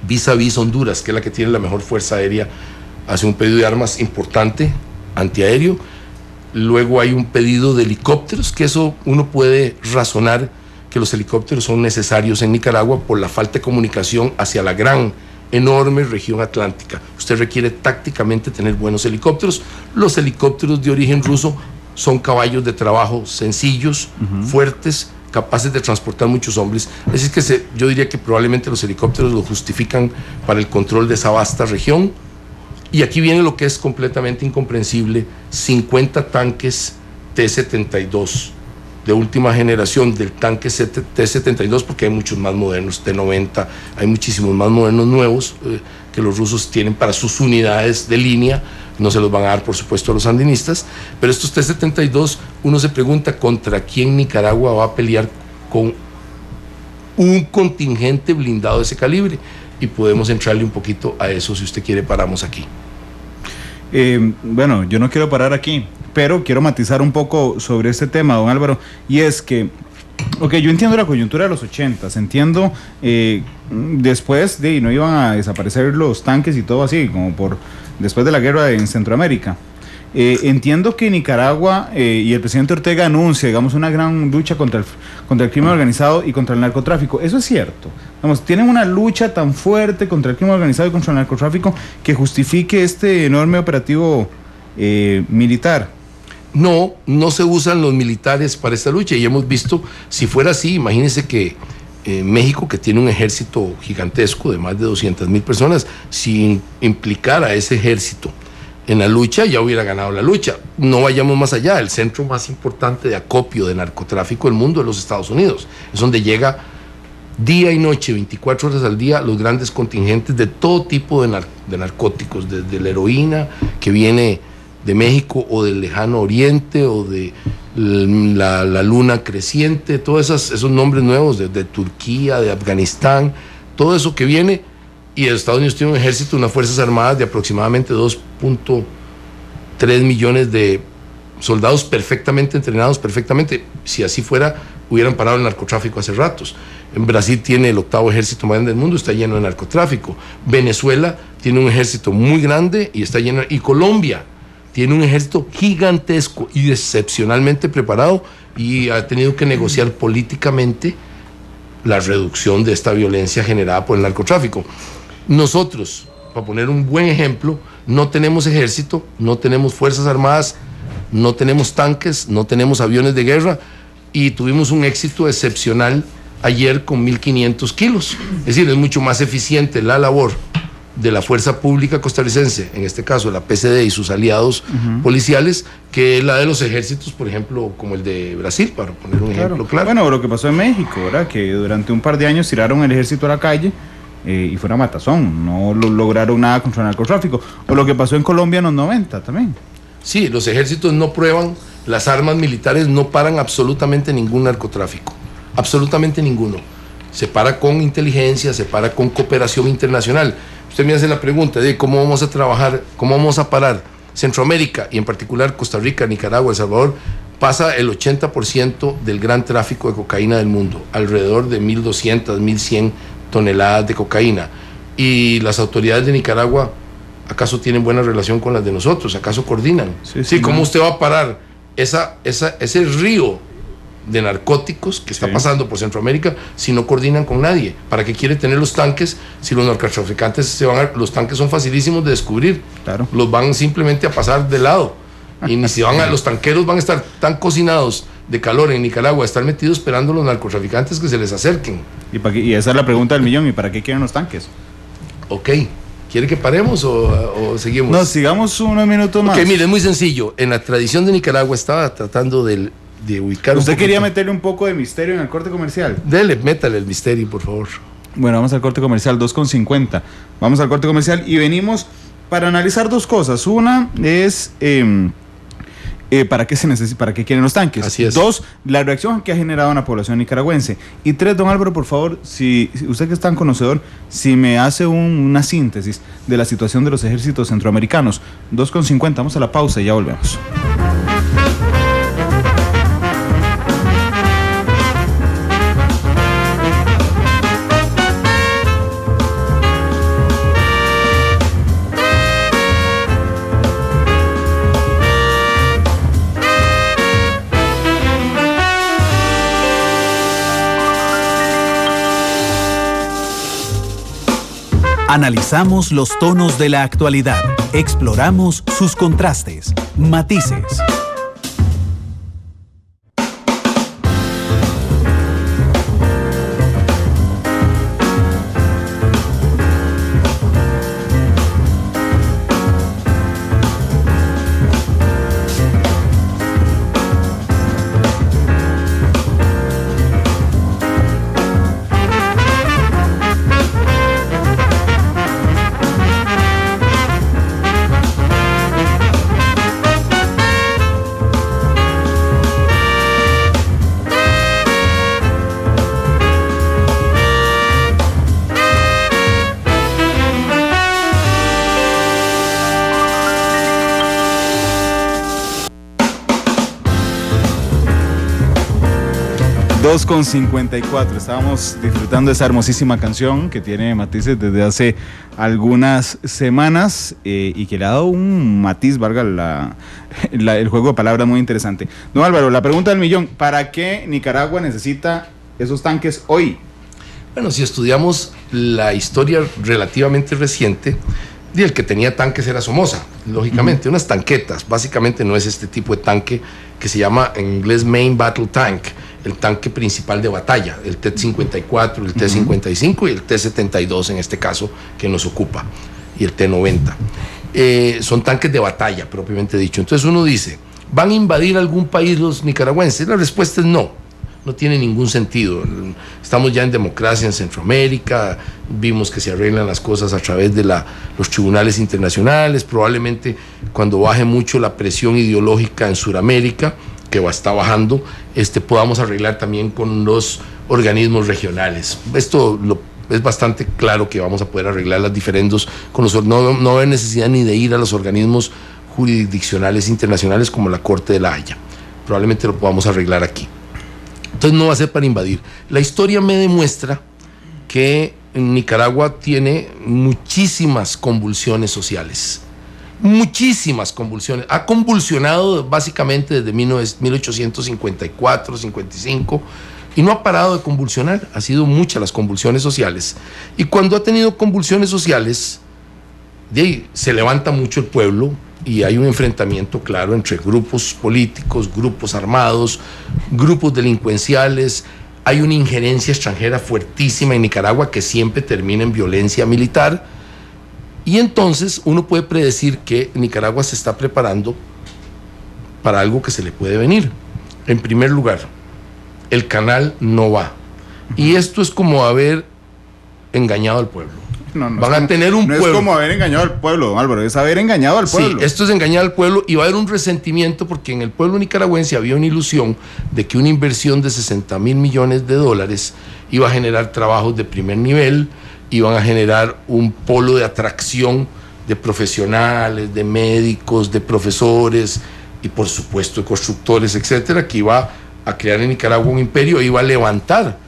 vis a vis Honduras, que es la que tiene la mejor fuerza aérea, hace un pedido de armas importante, antiaéreo. Luego hay un pedido de helicópteros, que eso uno puede razonar que los helicópteros son necesarios en Nicaragua por la falta de comunicación hacia la gran, enorme región atlántica. Usted requiere tácticamente tener buenos helicópteros. Los helicópteros de origen ruso son caballos de trabajo sencillos, fuertes, capaces de transportar muchos hombres. Así es que yo diría que probablemente los helicópteros lo justifican para el control de esa vasta región. Y aquí viene lo que es completamente incomprensible: 50 tanques T-72 de última generación, del tanque T-72, porque hay muchos más modernos, T-90, hay muchísimos más modernos nuevos que los rusos tienen para sus unidades de línea. No se los van a dar, por supuesto, a los sandinistas, pero estos T-72, uno se pregunta contra quién Nicaragua va a pelear con un contingente blindado de ese calibre, y podemos entrarle un poquito a eso. Si usted quiere, paramos aquí. Bueno, yo no quiero parar aquí, pero quiero matizar un poco sobre este tema, don Álvaro, y es que, ok, yo entiendo la coyuntura de los 80s, entiendo después de, no iban a desaparecer los tanques y todo así, como después de la guerra en Centroamérica. Entiendo que Nicaragua y el presidente Ortega anuncia, digamos, una gran lucha contra el crimen organizado y contra el narcotráfico. Eso es cierto. Vamos, tienen una lucha tan fuerte contra el crimen organizado y contra el narcotráfico que justifique este enorme operativo militar. No se usan los militares para esta lucha, y hemos visto, si fuera así, imagínense que México, que tiene un ejército gigantesco de más de 200,000 personas, si implicara a ese ejército en la lucha, ya hubiera ganado la lucha. No vayamos más allá. El centro más importante de acopio de narcotráfico del mundo es los Estados Unidos. Es donde llega día y noche, 24 horas al día, los grandes contingentes de todo tipo de narcóticos, desde la heroína que viene de México o del lejano oriente o de la luna creciente, todos esos nombres nuevos de Turquía, de Afganistán, todo eso que viene. Y Estados Unidos tiene un ejército, unas fuerzas armadas de aproximadamente 2.3 millones de soldados perfectamente entrenados, perfectamente. Si así fuera, hubieran parado el narcotráfico hace ratos. En Brasil tiene el 8º ejército más grande del mundo, está lleno de narcotráfico. Venezuela tiene un ejército muy grande y está lleno. Y Colombia tiene un ejército gigantesco y excepcionalmente preparado, y ha tenido que negociar políticamente la reducción de esta violencia generada por el narcotráfico. Nosotros, para poner un buen ejemplo, no tenemos ejército, no tenemos fuerzas armadas, no tenemos tanques, no tenemos aviones de guerra, y tuvimos un éxito excepcional ayer con 1.500 kilos. Es decir, es mucho más eficiente la labor de la fuerza pública costarricense, en este caso la PCD y sus aliados policiales, que la de los ejércitos, por ejemplo, como el de Brasil, para poner un ejemplo claro. Bueno, lo que pasó en México, ¿verdad? Que durante un par de años tiraron el ejército a la calle y fue una matazón, no lograron nada contra el narcotráfico. O lo que pasó en Colombia en los 90 también. Sí, los ejércitos no prueban, las armas militares no paran absolutamente ningún narcotráfico, absolutamente ninguno. Se para con inteligencia, se para con cooperación internacional. Usted me hace la pregunta de cómo vamos a trabajar, cómo vamos a parar. Centroamérica, y en particular Costa Rica, Nicaragua, El Salvador, pasa el 80% del gran tráfico de cocaína del mundo, alrededor de 1.200, 1.100 toneladas de cocaína. Y las autoridades de Nicaragua, ¿acaso tienen buena relación con las de nosotros? ¿Acaso coordinan? Sí, ¿cómo usted va a parar ese río de narcóticos que está pasando por Centroamérica si no coordinan con nadie? ¿Para qué quiere tener los tanques si los narcotraficantes los tanques son facilísimos de descubrir? Claro. Los van simplemente a pasar de lado, y ni si los tanqueros van a estar tan cocinados de calor en Nicaragua, estar metidos esperando a los narcotraficantes que se les acerquen. Y esa es la pregunta del millón: ¿y para qué quieren los tanques? Ok, ¿Quiere que paremos o seguimos? No, sigamos unos minutos más. Ok, mire, es muy sencillo. En la tradición de Nicaragua estaba tratando de ubicar. ¿Usted quería meterle un poco de misterio en el corte comercial? Métale el misterio, por favor. Bueno, vamos al corte comercial, 2:50. Vamos al corte comercial y venimos para analizar dos cosas. Una es para qué se necesita, para qué quieren los tanques. Así es. 2, la reacción que ha generado en la población nicaragüense. Y 3, don Álvaro, por favor, si usted que es tan conocedor, si me hace una síntesis de la situación de los ejércitos centroamericanos. 2:50, vamos a la pausa y ya volvemos. Analizamos los tonos de la actualidad, exploramos sus contrastes, matices. Con 54, estábamos disfrutando de esa hermosísima canción que tiene matices desde hace algunas semanas y que le ha dado un matiz, valga el juego de palabras, muy interesante. Don Álvaro, la pregunta del millón, ¿para qué Nicaragua necesita esos tanques hoy? Bueno, si estudiamos la historia relativamente reciente, el que tenía tanques era Somoza, lógicamente, unas tanquetas. Básicamente no es este tipo de tanque que se llama en inglés Main Battle Tank, el tanque principal de batalla, el T-54, el T-55 y el T-72 en este caso que nos ocupa, y el T-90. Son tanques de batalla, propiamente dicho. Entonces uno dice, ¿van a invadir algún país los nicaragüenses? La respuesta es no. No tiene ningún sentido. Estamos ya en democracia en Centroamérica, vimos que se arreglan las cosas a través de los tribunales internacionales, probablemente cuando baje mucho la presión ideológica en Sudamérica, que está bajando, podamos arreglar también con los organismos regionales. Esto es bastante claro que vamos a poder arreglar las diferendos con no hay necesidad ni de ir a los organismos jurisdiccionales internacionales como la Corte de la Haya. Probablemente lo podamos arreglar aquí. Entonces no va a ser para invadir. La historia me demuestra que Nicaragua tiene muchísimas convulsiones sociales. Muchísimas convulsiones. Ha convulsionado básicamente desde 1854, 55 y no ha parado de convulsionar. Ha sido muchas las convulsiones sociales. Y cuando ha tenido convulsiones sociales, de ahí se levanta mucho el pueblo y hay un enfrentamiento claro entre grupos políticos, grupos armados, grupos delincuenciales. Hay una injerencia extranjera fuertísima en Nicaragua que siempre termina en violencia militar. Y entonces uno puede predecir que Nicaragua se está preparando para algo que se le puede venir. En primer lugar, el canal no va. Y esto es como haber engañado al pueblo. Van a tener un pueblo. No es como haber engañado al pueblo, don Álvaro, es haber engañado al pueblo. Sí, esto es engañar al pueblo y va a haber un resentimiento porque en el pueblo nicaragüense había una ilusión de que una inversión de $60 mil millones iba a generar trabajos de primer nivel, iban a generar un polo de atracción de profesionales, de médicos, de profesores y por supuesto de constructores, etcétera, que iba a crear en Nicaragua un imperio, iba a levantar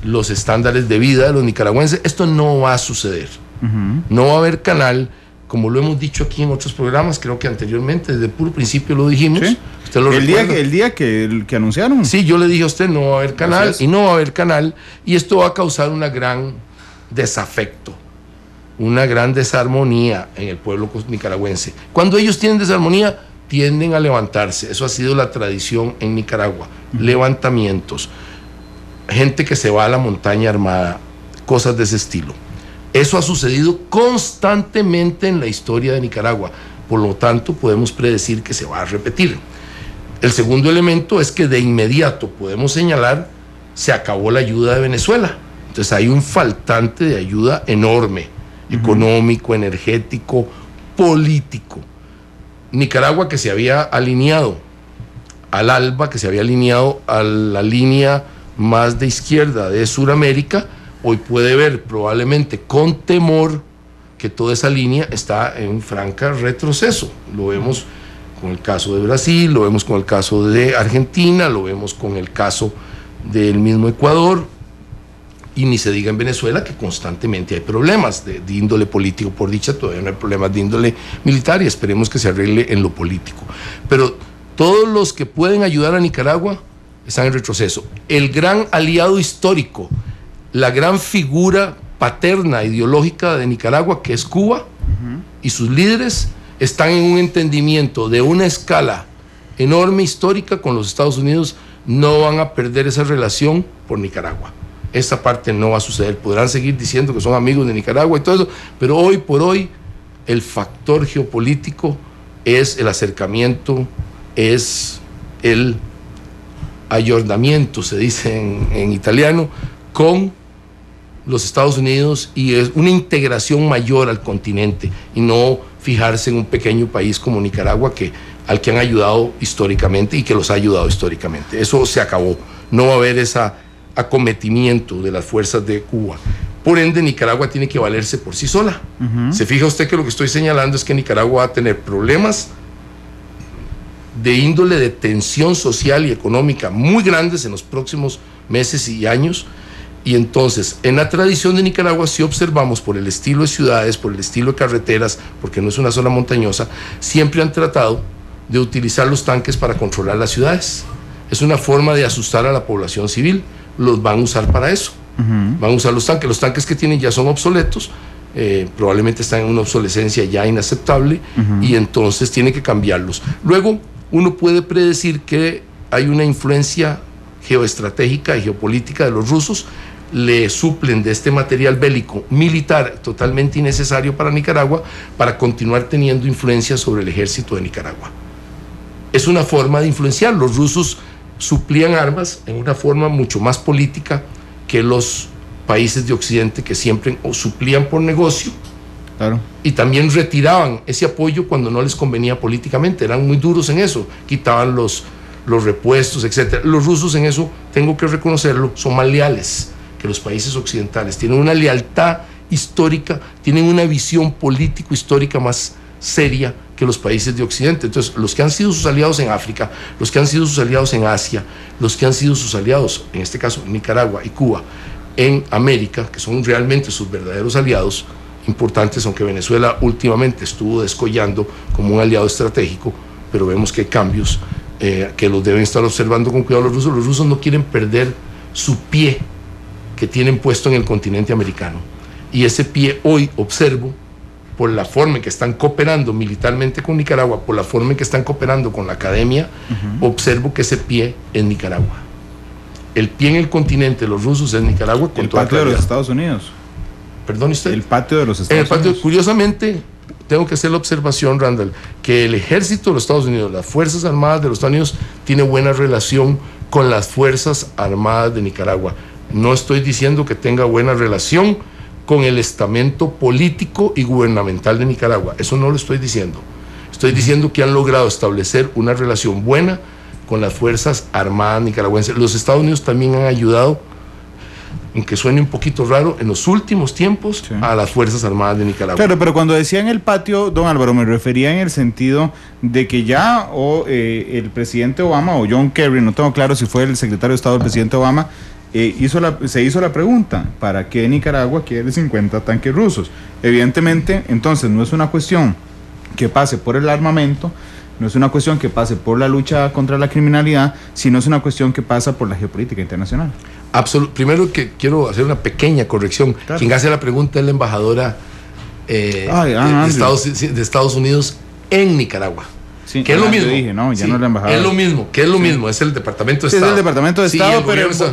los estándares de vida de los nicaragüenses. Esto no va a suceder. No va a haber canal, como lo hemos dicho aquí en otros programas, creo que anteriormente, desde el puro principio lo dijimos. ¿Sí? ¿Usted lo recuerda? El día que anunciaron. Sí, yo le dije a usted, no va a haber canal, y no va a haber canal, y esto va a causar una gran desafecto, una gran desarmonía en el pueblo nicaragüense. Cuando ellos tienen desarmonía, tienden a levantarse. Eso ha sido la tradición en Nicaragua. Levantamientos, gente que se va a la montaña armada, cosas de ese estilo. Eso ha sucedido constantemente en la historia de Nicaragua. Por lo tanto, podemos predecir que se va a repetir. El segundo elemento es que de inmediato podemos señalar, se acabó la ayuda de Venezuela. Entonces hay un faltante de ayuda enorme, económico, energético, político. Nicaragua, que se había alineado al ALBA, que se había alineado a la línea más de izquierda de Sudamérica, hoy puede ver probablemente con temor que toda esa línea está en franca retroceso. Lo vemos con el caso de Brasil, lo vemos con el caso de Argentina, lo vemos con el caso del mismo Ecuador, y ni se diga en Venezuela, que constantemente hay problemas de índole político. Por dicha, todavía no hay problemas de índole militar y esperemos que se arregle en lo político. Pero todos los que pueden ayudar a Nicaragua están en retroceso. El gran aliado histórico, la gran figura paterna ideológica de Nicaragua, que es Cuba, y sus líderes están en un entendimiento de una escala enorme histórica con los Estados Unidos. No van a perder esa relación por Nicaragua. Esa parte no va a suceder. Podrán seguir diciendo que son amigos de Nicaragua y todo eso, pero hoy por hoy el factor geopolítico es el acercamiento, es el ayornamiento, se dice en italiano, con los Estados Unidos, y es una integración mayor al continente y no fijarse en un pequeño país como Nicaragua, al que han ayudado históricamente y que los ha ayudado históricamente. Eso se acabó. No va a haber ese acometimiento de las fuerzas de Cuba. Por ende, Nicaragua tiene que valerse por sí sola. Se fija usted que lo que estoy señalando es que Nicaragua va a tener problemas de índole de tensión social y económica muy grandes en los próximos meses y años. Y entonces, en la tradición de Nicaragua, si observamos por el estilo de ciudades, por el estilo de carreteras, porque no es una zona montañosa, siempre han tratado de utilizar los tanques para controlar las ciudades. Es una forma de asustar a la población civil. Los van a usar para eso. Van a usar los tanques. Los tanques que tienen ya son obsoletos, probablemente están en una obsolescencia ya inaceptable, y entonces tienen que cambiarlos. Luego, uno puede predecir que hay una influencia geoestratégica y geopolítica de los rusos. Le suplen de este material bélico militar totalmente innecesario para Nicaragua, para continuar teniendo influencia sobre el ejército de Nicaragua. Es una forma de influenciar. Los rusos suplían armas en una forma mucho más política que los países de Occidente, que siempre suplían por negocio. Claro. Y también retiraban ese apoyo cuando no les convenía políticamente. Eran muy duros en eso, quitaban los repuestos, etc. Los rusos en eso, tengo que reconocerlo, son más leales que los países occidentales. Tienen una lealtad histórica, tienen una visión político-histórica más seria que los países de Occidente. Entonces, los que han sido sus aliados en África, los que han sido sus aliados en Asia, los que han sido sus aliados, en este caso Nicaragua y Cuba, en América, que son realmente sus verdaderos aliados importantes, aunque Venezuela últimamente estuvo descollando como un aliado estratégico, pero vemos que hay cambios que los deben estar observando con cuidado los rusos. Los rusos no quieren perder su pie que tienen puesto en el continente americano, y ese pie hoy observo, por la forma en que están cooperando militarmente con Nicaragua, por la forma en que están cooperando con la academia, observo que ese pie es Nicaragua. El pie en el continente de los rusos es Nicaragua. El patio de los Estados Unidos. ¿Perdón usted? El patio de los Estados Unidos. Curiosamente, tengo que hacer la observación, Randall, que el ejército de los Estados Unidos, las Fuerzas Armadas de los Estados Unidos, tiene buena relación con las Fuerzas Armadas de Nicaragua. No estoy diciendo que tenga buena relación con el estamento político y gubernamental de Nicaragua. Eso no lo estoy diciendo. Estoy diciendo que han logrado establecer una relación buena con las Fuerzas Armadas nicaragüenses. Los Estados Unidos también han ayudado, aunque suene un poquito raro, en los últimos tiempos, sí, a las Fuerzas Armadas de Nicaragua. Claro, pero cuando decía en el patio, don Álvaro, me refería en el sentido de que ya el presidente Obama o John Kerry, no tengo claro si fue el secretario de Estado del presidente Obama, se hizo la pregunta, ¿para qué Nicaragua quiere 50 tanques rusos? Evidentemente, entonces no es una cuestión que pase por el armamento, no es una cuestión que pase por la lucha contra la criminalidad, sino es una cuestión que pasa por la geopolítica internacional. Primero que quiero hacer una pequeña corrección. Claro. Quien hace la pregunta es la embajadora de Estados Unidos en Nicaragua. Sí, que es lo mismo. Dije, no, ya no es la embajada. Es lo mismo, que es lo mismo, es el Departamento de Estado. Es el Departamento de Estado,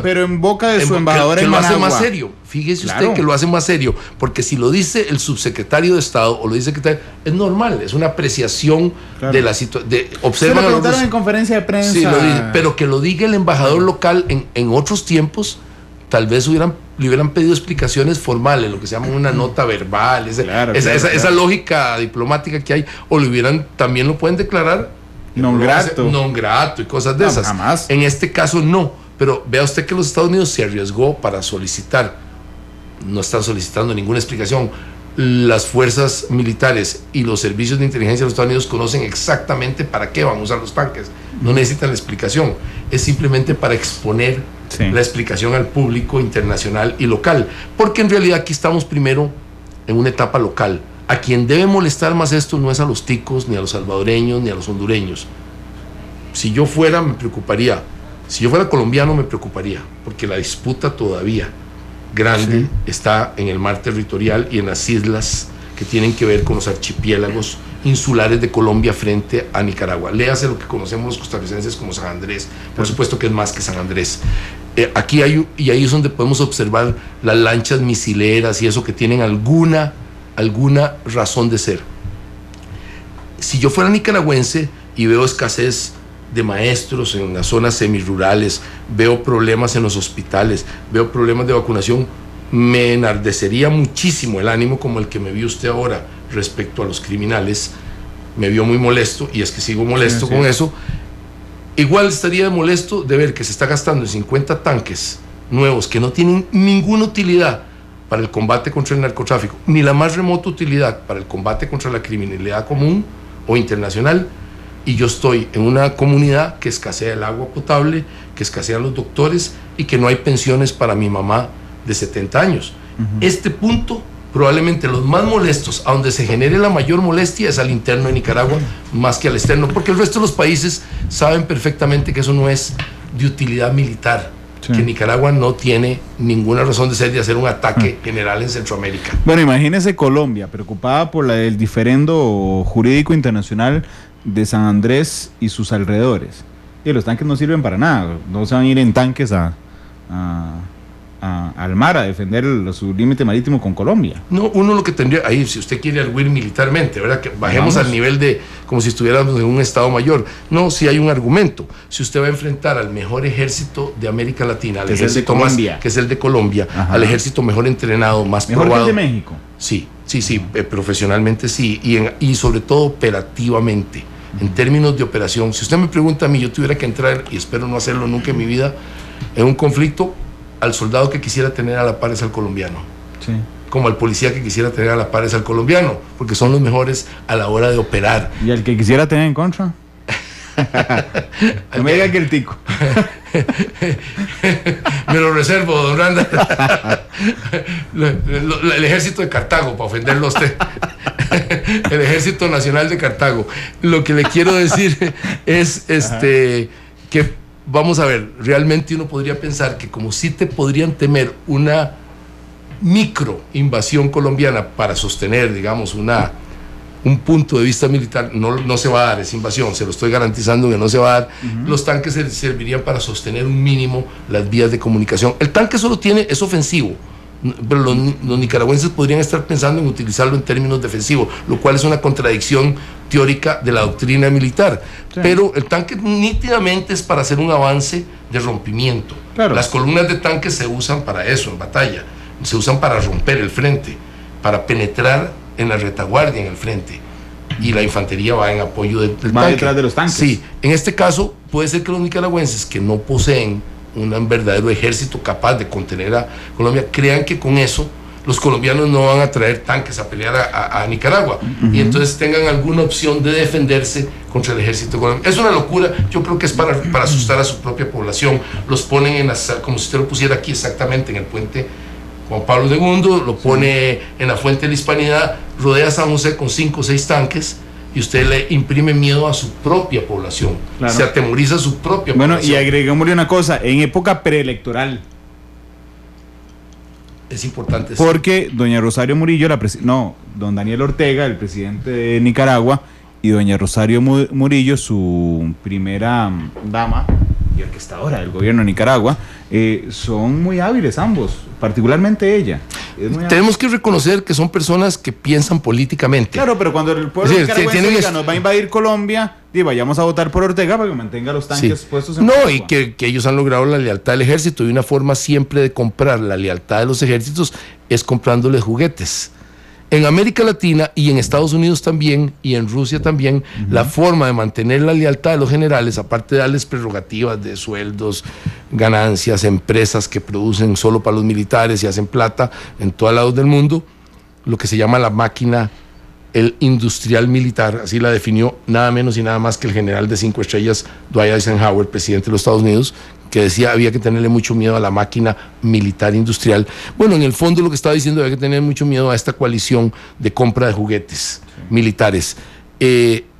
pero en boca de su embajador en Managua. Lo hace más serio. Fíjese usted que lo hace más serio, porque si lo dice el subsecretario de Estado o lo dice secretario, es normal, es una apreciación de la situación. Observan se lo preguntaron en conferencia de prensa. Sí, lo dice, pero que lo diga el embajador local en otros tiempos, tal vez le hubieran pedido explicaciones formales, lo que se llama una nota verbal, esa lógica diplomática que hay, o también lo pueden declarar non grato y cosas de esas. Jamás. En este caso no, pero vea usted que los Estados Unidos se arriesgó para solicitar, no están solicitando ninguna explicación. Las fuerzas militares y los servicios de inteligencia de los Estados Unidos conocen exactamente para qué van a usar los tanques. No necesitan la explicación, es simplemente para exponer la explicación al público internacional y local, porque en realidad aquí estamos primero en una etapa local. A quien debe molestar más esto no es a los ticos, ni a los salvadoreños, ni a los hondureños. Si yo fuera, me preocuparía. Si yo fuera colombiano, me preocuparía, porque la disputa todavía grande está en el mar territorial y en las islas que tienen que ver con los archipiélagos insulares de Colombia frente a Nicaragua. Léase lo que conocemos los costarricenses como San Andrés, por supuesto que es más que San Andrés. Aquí ahí es donde podemos observar las lanchas misileras y eso que tienen alguna razón de ser. Si yo fuera nicaragüense y veo escasez de maestros en las zonas semirurales, veo problemas en los hospitales, veo problemas de vacunación, me enardecería muchísimo el ánimo como el que me vio usted ahora respecto a los criminales. Me vio muy molesto, y es que sigo molesto con eso. Igual estaría molesto de ver que se está gastando en 50 tanques nuevos que no tienen ninguna utilidad para el combate contra el narcotráfico, ni la más remota utilidad para el combate contra la criminalidad común o internacional, y yo estoy en una comunidad que escasea el agua potable, que escasean los doctores y que no hay pensiones para mi mamá de 70 años. Este punto, probablemente los más molestos, a donde se genere la mayor molestia, es al interno de Nicaragua más que al externo, porque el resto de los países saben perfectamente que eso no es de utilidad militar, que Nicaragua no tiene ninguna razón de ser de hacer un ataque general en Centroamérica. Bueno, imagínese Colombia, preocupada por el diferendo jurídico internacional de San Andrés y sus alrededores. Y los tanques no sirven para nada, no se van a ir en tanques al mar a defender su límite marítimo con Colombia. No, uno lo que tendría ahí, si usted quiere arguir militarmente, ¿verdad? Que bajemos al nivel de como si estuviéramos en un Estado Mayor. No, si hay un argumento. Si usted va a enfrentar al mejor ejército de América Latina, al ejército más, que es el de Colombia, al ejército mejor entrenado, más probado. ¿Mejor que el de México? Sí, profesionalmente sí, y sobre todo operativamente. En términos de operación, si usted me pregunta a mí, yo tuviera que entrar, y espero no hacerlo nunca en mi vida, en un conflicto, al soldado que quisiera tener a la par es al colombiano. Sí. Como al policía que quisiera tener a la par es al colombiano, porque son los mejores a la hora de operar. ¿Y al que quisiera tener en contra? No me diga que el tico. Me lo reservo, don Randa. El ejército de Cartago, para ofenderlo a usted. El Ejército Nacional de Cartago. Lo que le quiero decir es que, vamos a ver, realmente uno podría pensar que como sí te podrían temer una micro invasión colombiana para sostener, digamos, un punto de vista militar, no se va a dar esa invasión, se lo estoy garantizando que no se va a dar. Los tanques servirían para sostener un mínimo las vías de comunicación. El tanque solo es ofensivo, pero los nicaragüenses podrían estar pensando en utilizarlo en términos defensivos, lo cual es una contradicción teórica de la doctrina militar. Pero el tanque nítidamente es para hacer un avance de rompimiento. Las columnas de tanques se usan para eso en batalla, se usan para romper el frente, para penetrar en la retaguardia en el frente, y la infantería va en apoyo del tanque. Detrás de los tanques. Sí, en este caso puede ser que los nicaragüenses, que no poseen un verdadero ejército capaz de contener a Colombia, crean que con eso los colombianos no van a traer tanques a pelear a Nicaragua, y entonces tengan alguna opción de defenderse contra el ejército colombiano. Es una locura. Yo creo que es para asustar a su propia población. Los ponen como si usted lo pusiera aquí exactamente en el puente Juan Pablo II, lo pone en la Fuente de la Hispanidad, rodea San José con 5 o 6 tanques, y usted le imprime miedo a su propia población, se atemoriza a su propia población. Bueno, y agregámosle una cosa, en época preelectoral. Es importante. Porque doña Rosario Murillo, don Daniel Ortega, el presidente de Nicaragua, y doña Rosario Murillo, su primera dama y orquestadora del gobierno de Nicaragua, son muy hábiles ambos, particularmente ella. Tenemos que reconocer que son personas que piensan políticamente. Claro, pero cuando el pueblo nicaragüense diga nos va a invadir Colombia, vayamos a votar por Ortega para que mantenga los tanques puestos en Nicaragua. Y que ellos han logrado la lealtad del ejército, y una forma siempre de comprar la lealtad de los ejércitos es comprándoles juguetes. En América Latina y en Estados Unidos también, y en Rusia también, la forma de mantener la lealtad de los generales, aparte de darles prerrogativas de sueldos, ganancias, empresas que producen solo para los militares y hacen plata en todos lados del mundo, lo que se llama la máquina, el industrial militar, así la definió nada menos y nada más que el general de 5 estrellas, Dwight Eisenhower, presidente de los Estados Unidos, que decía había que tenerle mucho miedo a la máquina militar industrial. Bueno, en el fondo lo que estaba diciendo, había que tener mucho miedo a esta coalición de compra de juguetes militares.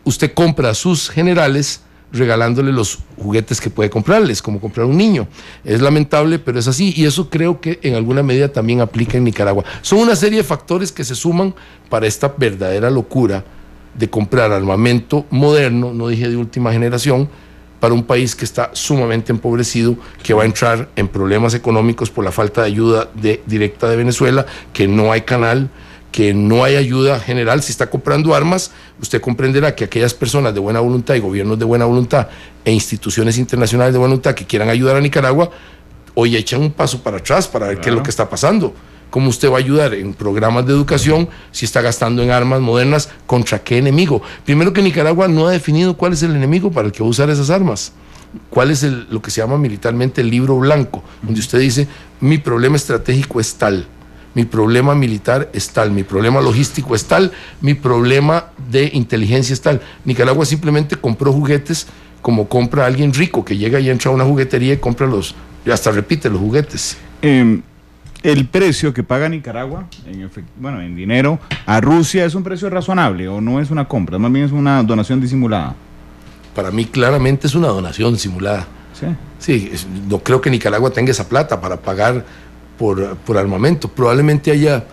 Usted compra a sus generales regalándole los juguetes que puede comprarles, como comprar un niño. Es lamentable, pero es así, y eso creo que en alguna medida también aplica en Nicaragua. Son una serie de factores que se suman para esta verdadera locura de comprar armamento moderno, no dije de última generación, para un país que está sumamente empobrecido, que va a entrar en problemas económicos por la falta de ayuda directa de Venezuela, que no hay canal, que no hay ayuda general. Si está comprando armas, usted comprenderá que aquellas personas de buena voluntad y gobiernos de buena voluntad e instituciones internacionales de buena voluntad que quieran ayudar a Nicaragua, hoy echan un paso para atrás para ver qué es lo que está pasando. ¿Cómo usted va a ayudar en programas de educación si está gastando en armas modernas? ¿Contra qué enemigo? Primero, que Nicaragua no ha definido cuál es el enemigo para el que va a usar esas armas. ¿Cuál es lo que se llama militarmente el libro blanco? Donde usted dice, mi problema estratégico es tal, mi problema militar es tal, mi problema logístico es tal, mi problema de inteligencia es tal. Nicaragua simplemente compró juguetes como compra a alguien rico que llega y entra a una juguetería y compra y hasta repite los juguetes. El precio que paga Nicaragua, en dinero, a Rusia, ¿es un precio razonable o no es una compra? Más bien es una donación disimulada. Para mí claramente es una donación simulada. Sí, no creo que Nicaragua tenga esa plata para pagar por armamento. Probablemente haya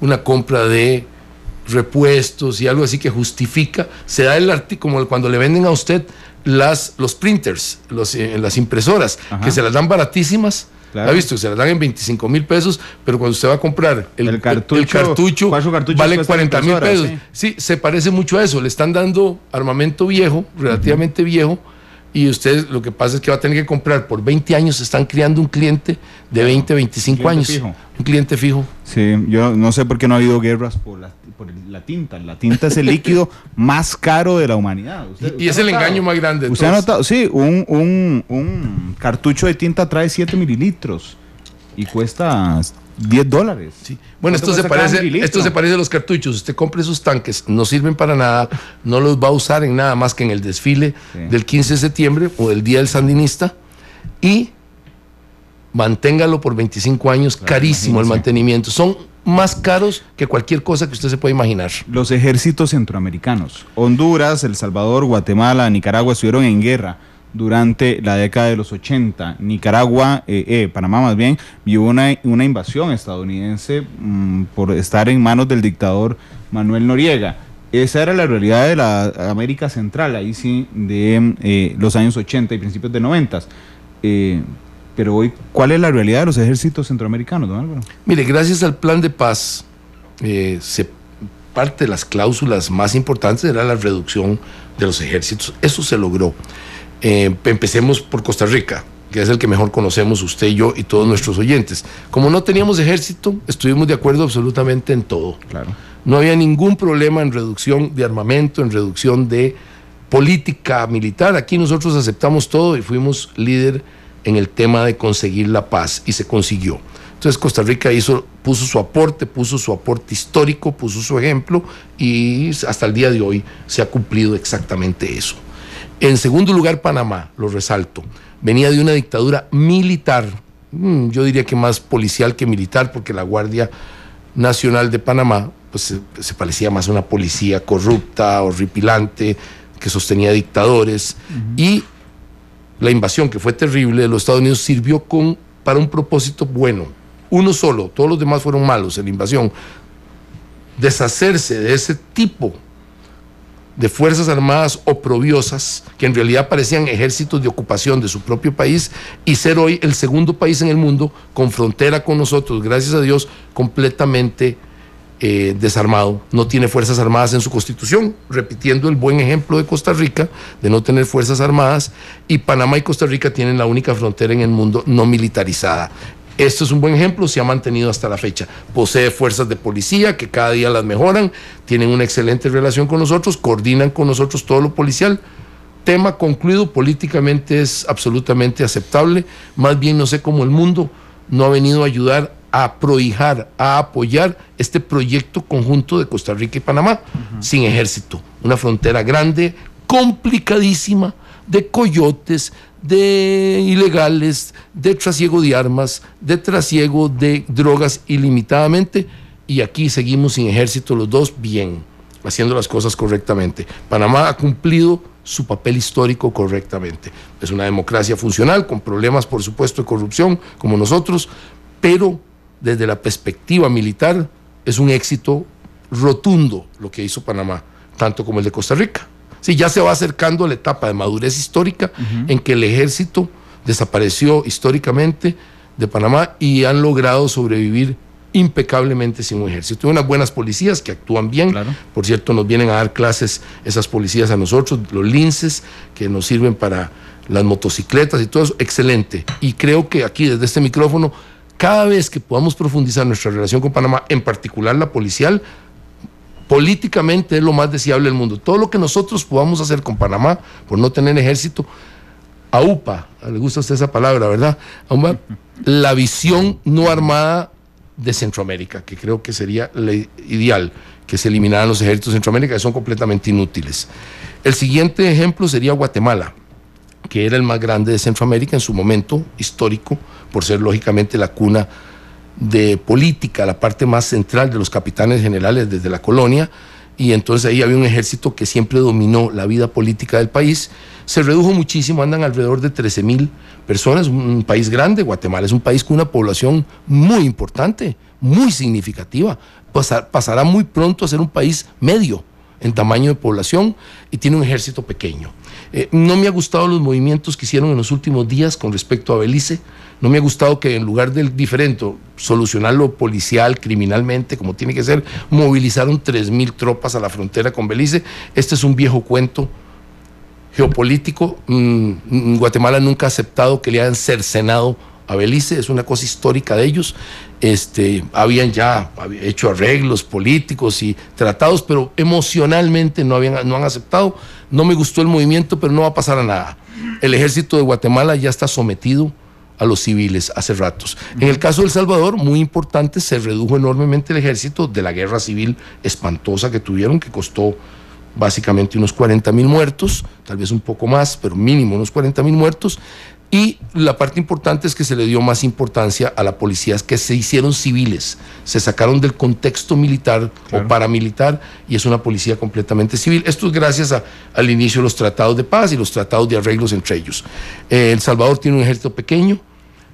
una compra de repuestos y algo así que justifica. Se da como cuando le venden a usted los printers, las impresoras, que se las dan baratísimas. Claro. ¿Ha visto? Se las dan en 25,000 pesos, pero cuando usted va a comprar el cartucho vale 40,000 pesos. Sí, se parece mucho a eso. Le están dando armamento viejo, relativamente viejo, y usted lo que pasa es que va a tener que comprar por 20 años. Están criando un cliente de 20, 25 años. Fijo. Un cliente fijo. Sí, yo no sé por qué no ha habido guerras por la tinta. La tinta es el líquido más caro de la humanidad. Y es el engaño más grande. ¿Usted ha notado? Sí, un cartucho de tinta trae 7 mililitros y cuesta $10. Sí. Bueno, esto se parece a los cartuchos. Usted compra esos tanques, no sirven para nada, no los va a usar en nada más que en el desfile del 15 de septiembre o del Día del Sandinista, y manténgalo por 25 años, claro, carísimo el mantenimiento. Son más caros que cualquier cosa que usted se pueda imaginar. Los ejércitos centroamericanos, Honduras, El Salvador, Guatemala, Nicaragua estuvieron en guerra durante la década de los 80. Nicaragua, Panamá más bien, vio una invasión estadounidense por estar en manos del dictador Manuel Noriega. Esa era la realidad de la América Central, ahí sí, de los años 80 y principios de 90. Pero hoy, ¿cuál es la realidad de los ejércitos centroamericanos, don Álvaro? Mire, gracias al plan de paz, parte de las cláusulas más importantes era la reducción de los ejércitos. Eso se logró. Empecemos por Costa Rica, que es el que mejor conocemos usted y yo y todos nuestros oyentes. Como no teníamos ejército, estuvimos de acuerdo absolutamente en todo. Claro. No había ningún problema en reducción de armamento, en reducción de política militar. Aquí nosotros aceptamos todo y fuimos líder en el tema de conseguir la paz, y se consiguió. Entonces Costa Rica puso su aporte histórico, puso su ejemplo, y hasta el día de hoy se ha cumplido exactamente eso. En segundo lugar, Panamá, lo resalto, venía de una dictadura militar, yo diría que más policial que militar, porque la Guardia Nacional de Panamá pues, se parecía más a una policía corrupta, horripilante, que sostenía dictadores, y la invasión, que fue terrible, de los Estados Unidos sirvió para un propósito bueno, uno solo, todos los demás fueron malos en la invasión: deshacerse de ese tipo de fuerzas armadas oprobiosas, que en realidad parecían ejércitos de ocupación de su propio país, y ser hoy el segundo país en el mundo con frontera con nosotros, gracias a Dios, completamente desarmado. No tiene fuerzas armadas en su constitución, repitiendo el buen ejemplo de Costa Rica de no tener fuerzas armadas, y Panamá y Costa Rica tienen la única frontera en el mundo no militarizada. Esto es un buen ejemplo, se ha mantenido hasta la fecha. Posee fuerzas de policía que cada día las mejoran, tienen una excelente relación con nosotros, coordinan con nosotros todo lo policial. Tema concluido, políticamente es absolutamente aceptable. Más bien no sé cómo el mundo no ha venido a ayudar a prohijar, a apoyar este proyecto conjunto de Costa Rica y Panamá, sin ejército. Una frontera grande, complicadísima, de coyotes, de ilegales, de trasiego de armas, de trasiego de drogas ilimitadamente, y aquí seguimos sin ejército los dos, bien, haciendo las cosas correctamente. Panamá ha cumplido su papel histórico correctamente. Es una democracia funcional, con problemas, por supuesto, de corrupción, como nosotros, pero desde la perspectiva militar es un éxito rotundo lo que hizo Panamá, tanto como el de Costa Rica. Sí, ya se va acercando a la etapa de madurez histórica en que el ejército desapareció históricamente de Panamá y han logrado sobrevivir impecablemente sin un ejército. Hay unas buenas policías que actúan bien. Claro. Por cierto, nos vienen a dar clases esas policías a nosotros, los linces que nos sirven para las motocicletas y todo eso. Excelente. Y creo que aquí desde este micrófono, cada vez que podamos profundizar nuestra relación con Panamá, en particular la policial, políticamente es lo más deseable del mundo. Todo lo que nosotros podamos hacer con Panamá, por no tener ejército, AUPA, le gusta a usted esa palabra, ¿verdad? AUPA, la visión no armada de Centroamérica, que creo que sería la ideal, que se eliminaran los ejércitos de Centroamérica, que son completamente inútiles. El siguiente ejemplo sería Guatemala, que era el más grande de Centroamérica en su momento histórico, por ser lógicamente la cuna de política, la parte más central de los capitanes generales desde la colonia, y entonces ahí había un ejército que siempre dominó la vida política del país. Se redujo muchísimo, andan alrededor de 13,000 personas, un país grande. Guatemala es un país con una población muy importante, muy significativa, pasará muy pronto a ser un país medio en tamaño de población, y tiene un ejército pequeño. No me ha gustado los movimientos que hicieron en los últimos días con respecto a Belice. No me ha gustado que en lugar del diferente, solucionarlo policial, criminalmente, como tiene que ser, movilizaron 3,000 tropas a la frontera con Belice. Este es un viejo cuento geopolítico. Guatemala nunca ha aceptado que le hayan cercenado a Belice, es una cosa histórica de ellos. Habían ya hecho arreglos políticos y tratados, pero emocionalmente no han aceptado. No me gustó el movimiento, pero no va a pasar a nada. El ejército de Guatemala ya está sometido a los civiles hace ratos. En el caso de El Salvador, muy importante, se redujo enormemente el ejército de la guerra civil espantosa que tuvieron, que costó básicamente unos 40,000 muertos, tal vez un poco más, pero mínimo unos 40,000 muertos. Y la parte importante es que se le dio más importancia a la policía, que se hicieron civiles, se sacaron del contexto militar, claro, o paramilitar, y es una policía completamente civil. Esto es gracias al inicio de los tratados de paz y los tratados de arreglos entre ellos. El Salvador tiene un ejército pequeño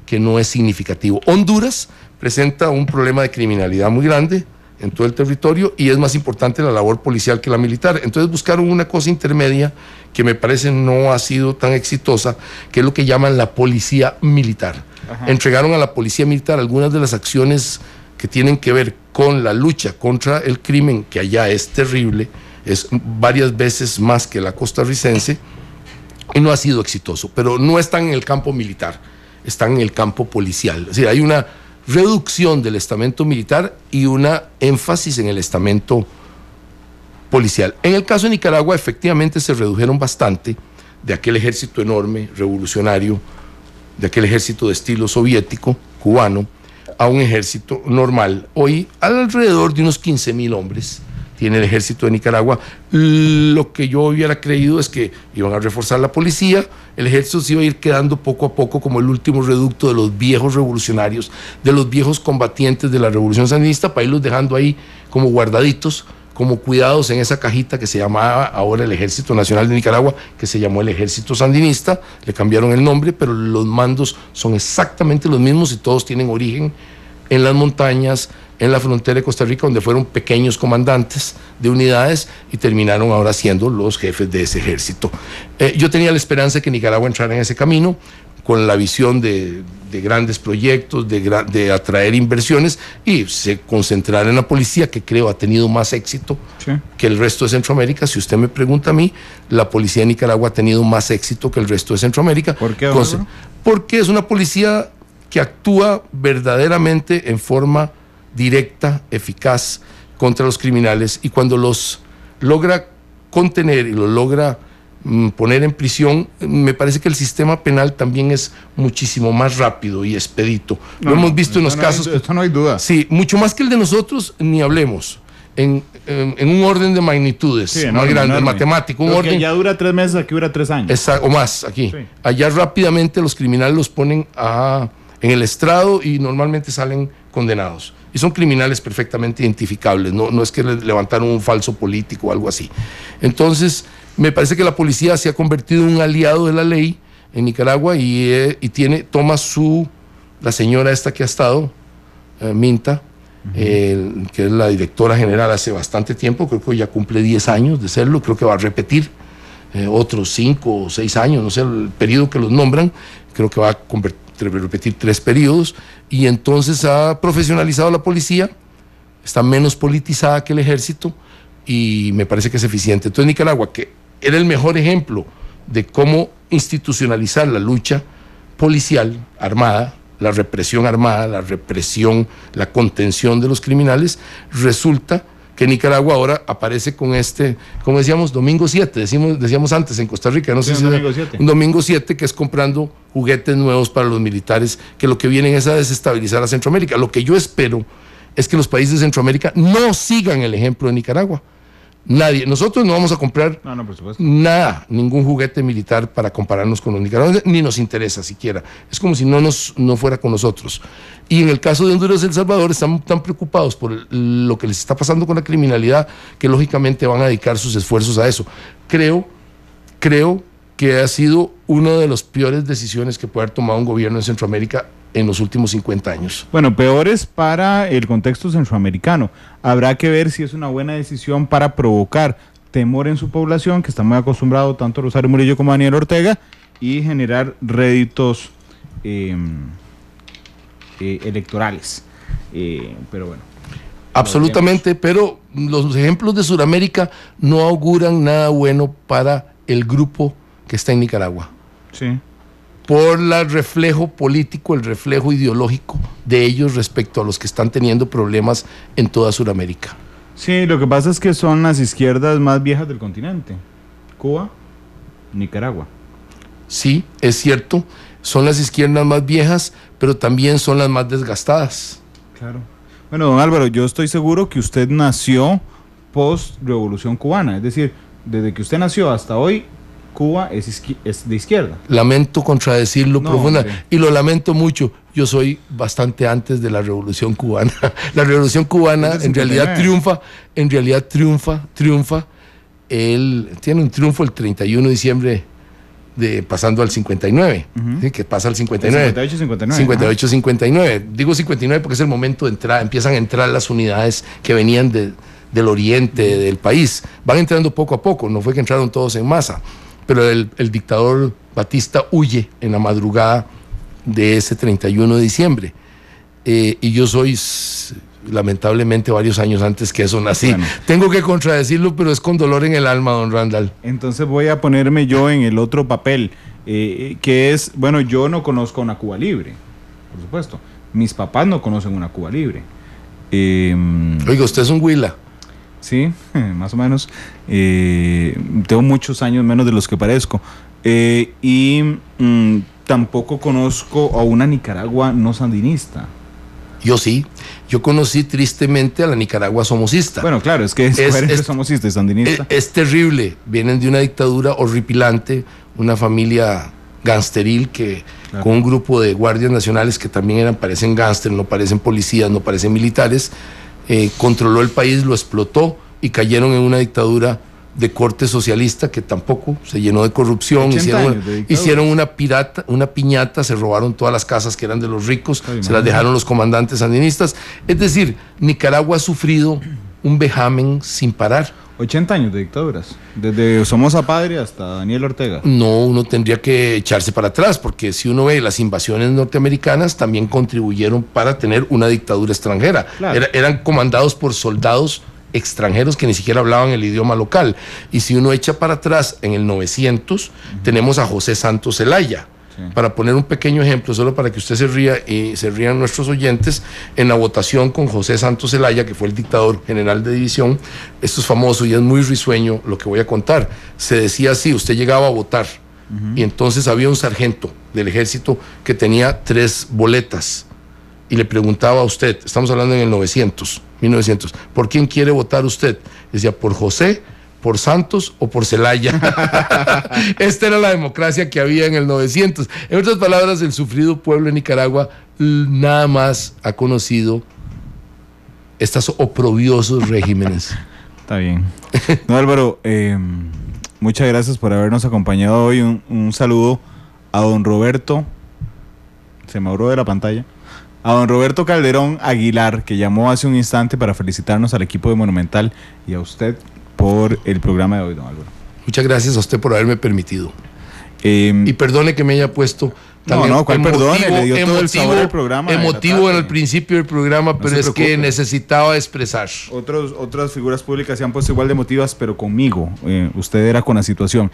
que no es significativo. Honduras presenta un problema de criminalidad muy grande en todo el territorio, y es más importante la labor policial que la militar. Entonces buscaron una cosa intermedia que me parece no ha sido tan exitosa, que es lo que llaman la policía militar. Ajá. Entregaron a la policía militar algunas de las acciones que tienen que ver con la lucha contra el crimen, que allá es terrible, es varias veces más que la costarricense, y no ha sido exitoso. Pero no están en el campo militar, están en el campo policial. Es decir, hay una reducción del estamento militar y una énfasis en el estamento policial. En el caso de Nicaragua, efectivamente se redujeron bastante de aquel ejército enorme, revolucionario, de aquel ejército de estilo soviético, cubano, a un ejército normal. Hoy, alrededor de unos 15,000 hombres tiene el ejército de Nicaragua. Lo que yo hubiera creído es que iban a reforzar la policía, el ejército se iba a ir quedando poco a poco como el último reducto de los viejos revolucionarios, de los viejos combatientes de la revolución sandinista, para irlos dejando ahí como guardaditos, como cuidados en esa cajita que se llamaba ahora el Ejército Nacional de Nicaragua, que se llamó el Ejército Sandinista. Le cambiaron el nombre, pero los mandos son exactamente los mismos y todos tienen origen en las montañas, en la frontera de Costa Rica, donde fueron pequeños comandantes de unidades y terminaron ahora siendo los jefes de ese ejército. Yo tenía la esperanza de que Nicaragua entrara en ese camino, con la visión de grandes proyectos, de atraer inversiones, y se concentrara en la policía, que creo ha tenido más éxito que el resto de Centroamérica. Si usted me pregunta a mí, la policía de Nicaragua ha tenido más éxito que el resto de Centroamérica. ¿Por qué, porque es una policía que actúa verdaderamente en forma directa, eficaz contra los criminales, y cuando los logra contener y los logra poner en prisión, me parece que el sistema penal también es muchísimo más rápido y expedito. Lo hemos visto en los casos. Esto no hay duda. Sí, mucho más que el de nosotros, ni hablemos. En un orden de magnitudes más grande, el matemático. Un orden que allá dura 3 meses, aquí dura 3 años. Exacto, o más, aquí. Sí. Allá rápidamente los criminales los ponen en el estrado y normalmente salen condenados. Y son criminales perfectamente identificables, no es que levantaron un falso político o algo así. Entonces, me parece que la policía se ha convertido en un aliado de la ley en Nicaragua y toma la señora esta que ha estado, Minta, que es la directora general hace bastante tiempo, creo que ya cumple 10 años de serlo, creo que va a repetir otros 5 o 6 años, no sé el periodo que los nombran, creo que va a repetir 3 periodos, y entonces ha profesionalizado la policía, está menos politizada que el ejército, y me parece que es eficiente. Entonces Nicaragua, que era el mejor ejemplo de cómo institucionalizar la lucha policial armada, la represión armada, la contención de los criminales, resulta que Nicaragua ahora aparece con como decíamos, domingo 7, decíamos antes en Costa Rica, no sé si un domingo 7, que es comprando juguetes nuevos para los militares, que lo que vienen es a desestabilizar a Centroamérica. Lo que yo espero es que los países de Centroamérica no sigan el ejemplo de Nicaragua. Nadie, nosotros no vamos a comprar por supuesto, nada, ningún juguete militar para compararnos con los nicaragüenses, ni nos interesa siquiera. Es como si no fuera con nosotros. Y en el caso de Honduras y El Salvador están tan preocupados por lo que les está pasando con la criminalidad que lógicamente van a dedicar sus esfuerzos a eso. Creo que ha sido una de las peores decisiones que puede haber tomado un gobierno en Centroamérica en los últimos 50 años. Bueno, peores para el contexto centroamericano. Habrá que ver si es una buena decisión para provocar temor en su población, que está muy acostumbrado tanto Rosario Murillo como Daniel Ortega, y generar réditos electorales. Pero bueno. Absolutamente, pero los ejemplos de Sudamérica no auguran nada bueno para el grupo que está en Nicaragua. Sí. Por el reflejo político, el reflejo ideológico de ellos respecto a los que están teniendo problemas en toda Sudamérica. Sí, lo que pasa es que son las izquierdas más viejas del continente. Cuba, Nicaragua. Sí, es cierto, son las izquierdas más viejas, pero también son las más desgastadas. Claro. Bueno, don Álvaro, yo estoy seguro que usted nació post-revolución cubana, es decir, desde que usted nació hasta hoy, Cuba es de izquierda. Lamento contradecirlo profundamente, y lo lamento mucho. Yo soy bastante antes de la Revolución Cubana. La Revolución Cubana en realidad triunfa. Él tiene un triunfo el 31 de diciembre, pasando al 59, ¿sí? Que pasa al 59. 58-59. Digo 59 porque es el momento de entrada, empiezan a entrar las unidades que venían del oriente del país. Van entrando poco a poco, no fue que entraron todos en masa. Pero el dictador Batista huye en la madrugada de ese 31 de diciembre. Y yo soy, lamentablemente, varios años antes que eso nací. Bueno. Tengo que contradecirlo, pero es con dolor en el alma, don Randall. Entonces voy a ponerme yo en el otro papel, que es, bueno, yo no conozco una Cuba libre, por supuesto. Mis papás no conocen una Cuba libre. Oiga, usted es un huila. Sí, más o menos. Tengo muchos años menos de los que parezco. Tampoco conozco a una Nicaragua no sandinista. Yo sí. Yo conocí tristemente a la Nicaragua somocista. Bueno, claro, es que es somocista y sandinista. Es terrible. Vienen de una dictadura horripilante, una familia gangsteril con un grupo de guardias nacionales que también parecen gángster, no parecen policías, no parecen militares. Controló el país, lo explotó y cayeron en una dictadura de corte socialista que tampoco se llenó de corrupción, 80 años de dictadura. hicieron una piñata, se robaron todas las casas que eran de los ricos, se las dejaron los comandantes sandinistas. Es decir, Nicaragua ha sufrido un vejamen sin parar. 80 años de dictaduras, desde Somoza Padre hasta Daniel Ortega. No, uno tendría que echarse para atrás, porque si uno ve las invasiones norteamericanas, también contribuyeron para tener una dictadura extranjera. Claro. Eran comandados por soldados extranjeros que ni siquiera hablaban el idioma local. Y si uno echa para atrás, en el 900, tenemos a José Santos Zelaya. Sí. Para poner un pequeño ejemplo, solo para que usted se ría y se rían nuestros oyentes, en la votación con José Santos Zelaya, que fue el dictador general de división, esto es famoso y es muy risueño lo que voy a contar. Se decía así, usted llegaba a votar y entonces había un sargento del ejército que tenía 3 boletas y le preguntaba a usted, estamos hablando en el 1900, ¿por quién quiere votar usted? Decía, por José, por Santos o por Zelaya. Esta era la democracia que había en el 900. En otras palabras, el sufrido pueblo de Nicaragua nada más ha conocido estos oprobiosos regímenes. Está bien. No, Álvaro, muchas gracias por habernos acompañado hoy. Un saludo a don Roberto, se me borró de la pantalla, a don Roberto Calderón Aguilar, que llamó hace un instante para felicitarnos al equipo de Monumental y a usted por el programa de hoy, don Álvaro. Muchas gracias a usted por haberme permitido. Y perdone que me haya puesto tan ¿cuál perdone? Le dio todo el sabor al programa. Emotivo en el principio del programa, pero es que necesitaba expresar. Otras figuras públicas se han puesto igual de emotivas, pero conmigo. Usted era con la situación.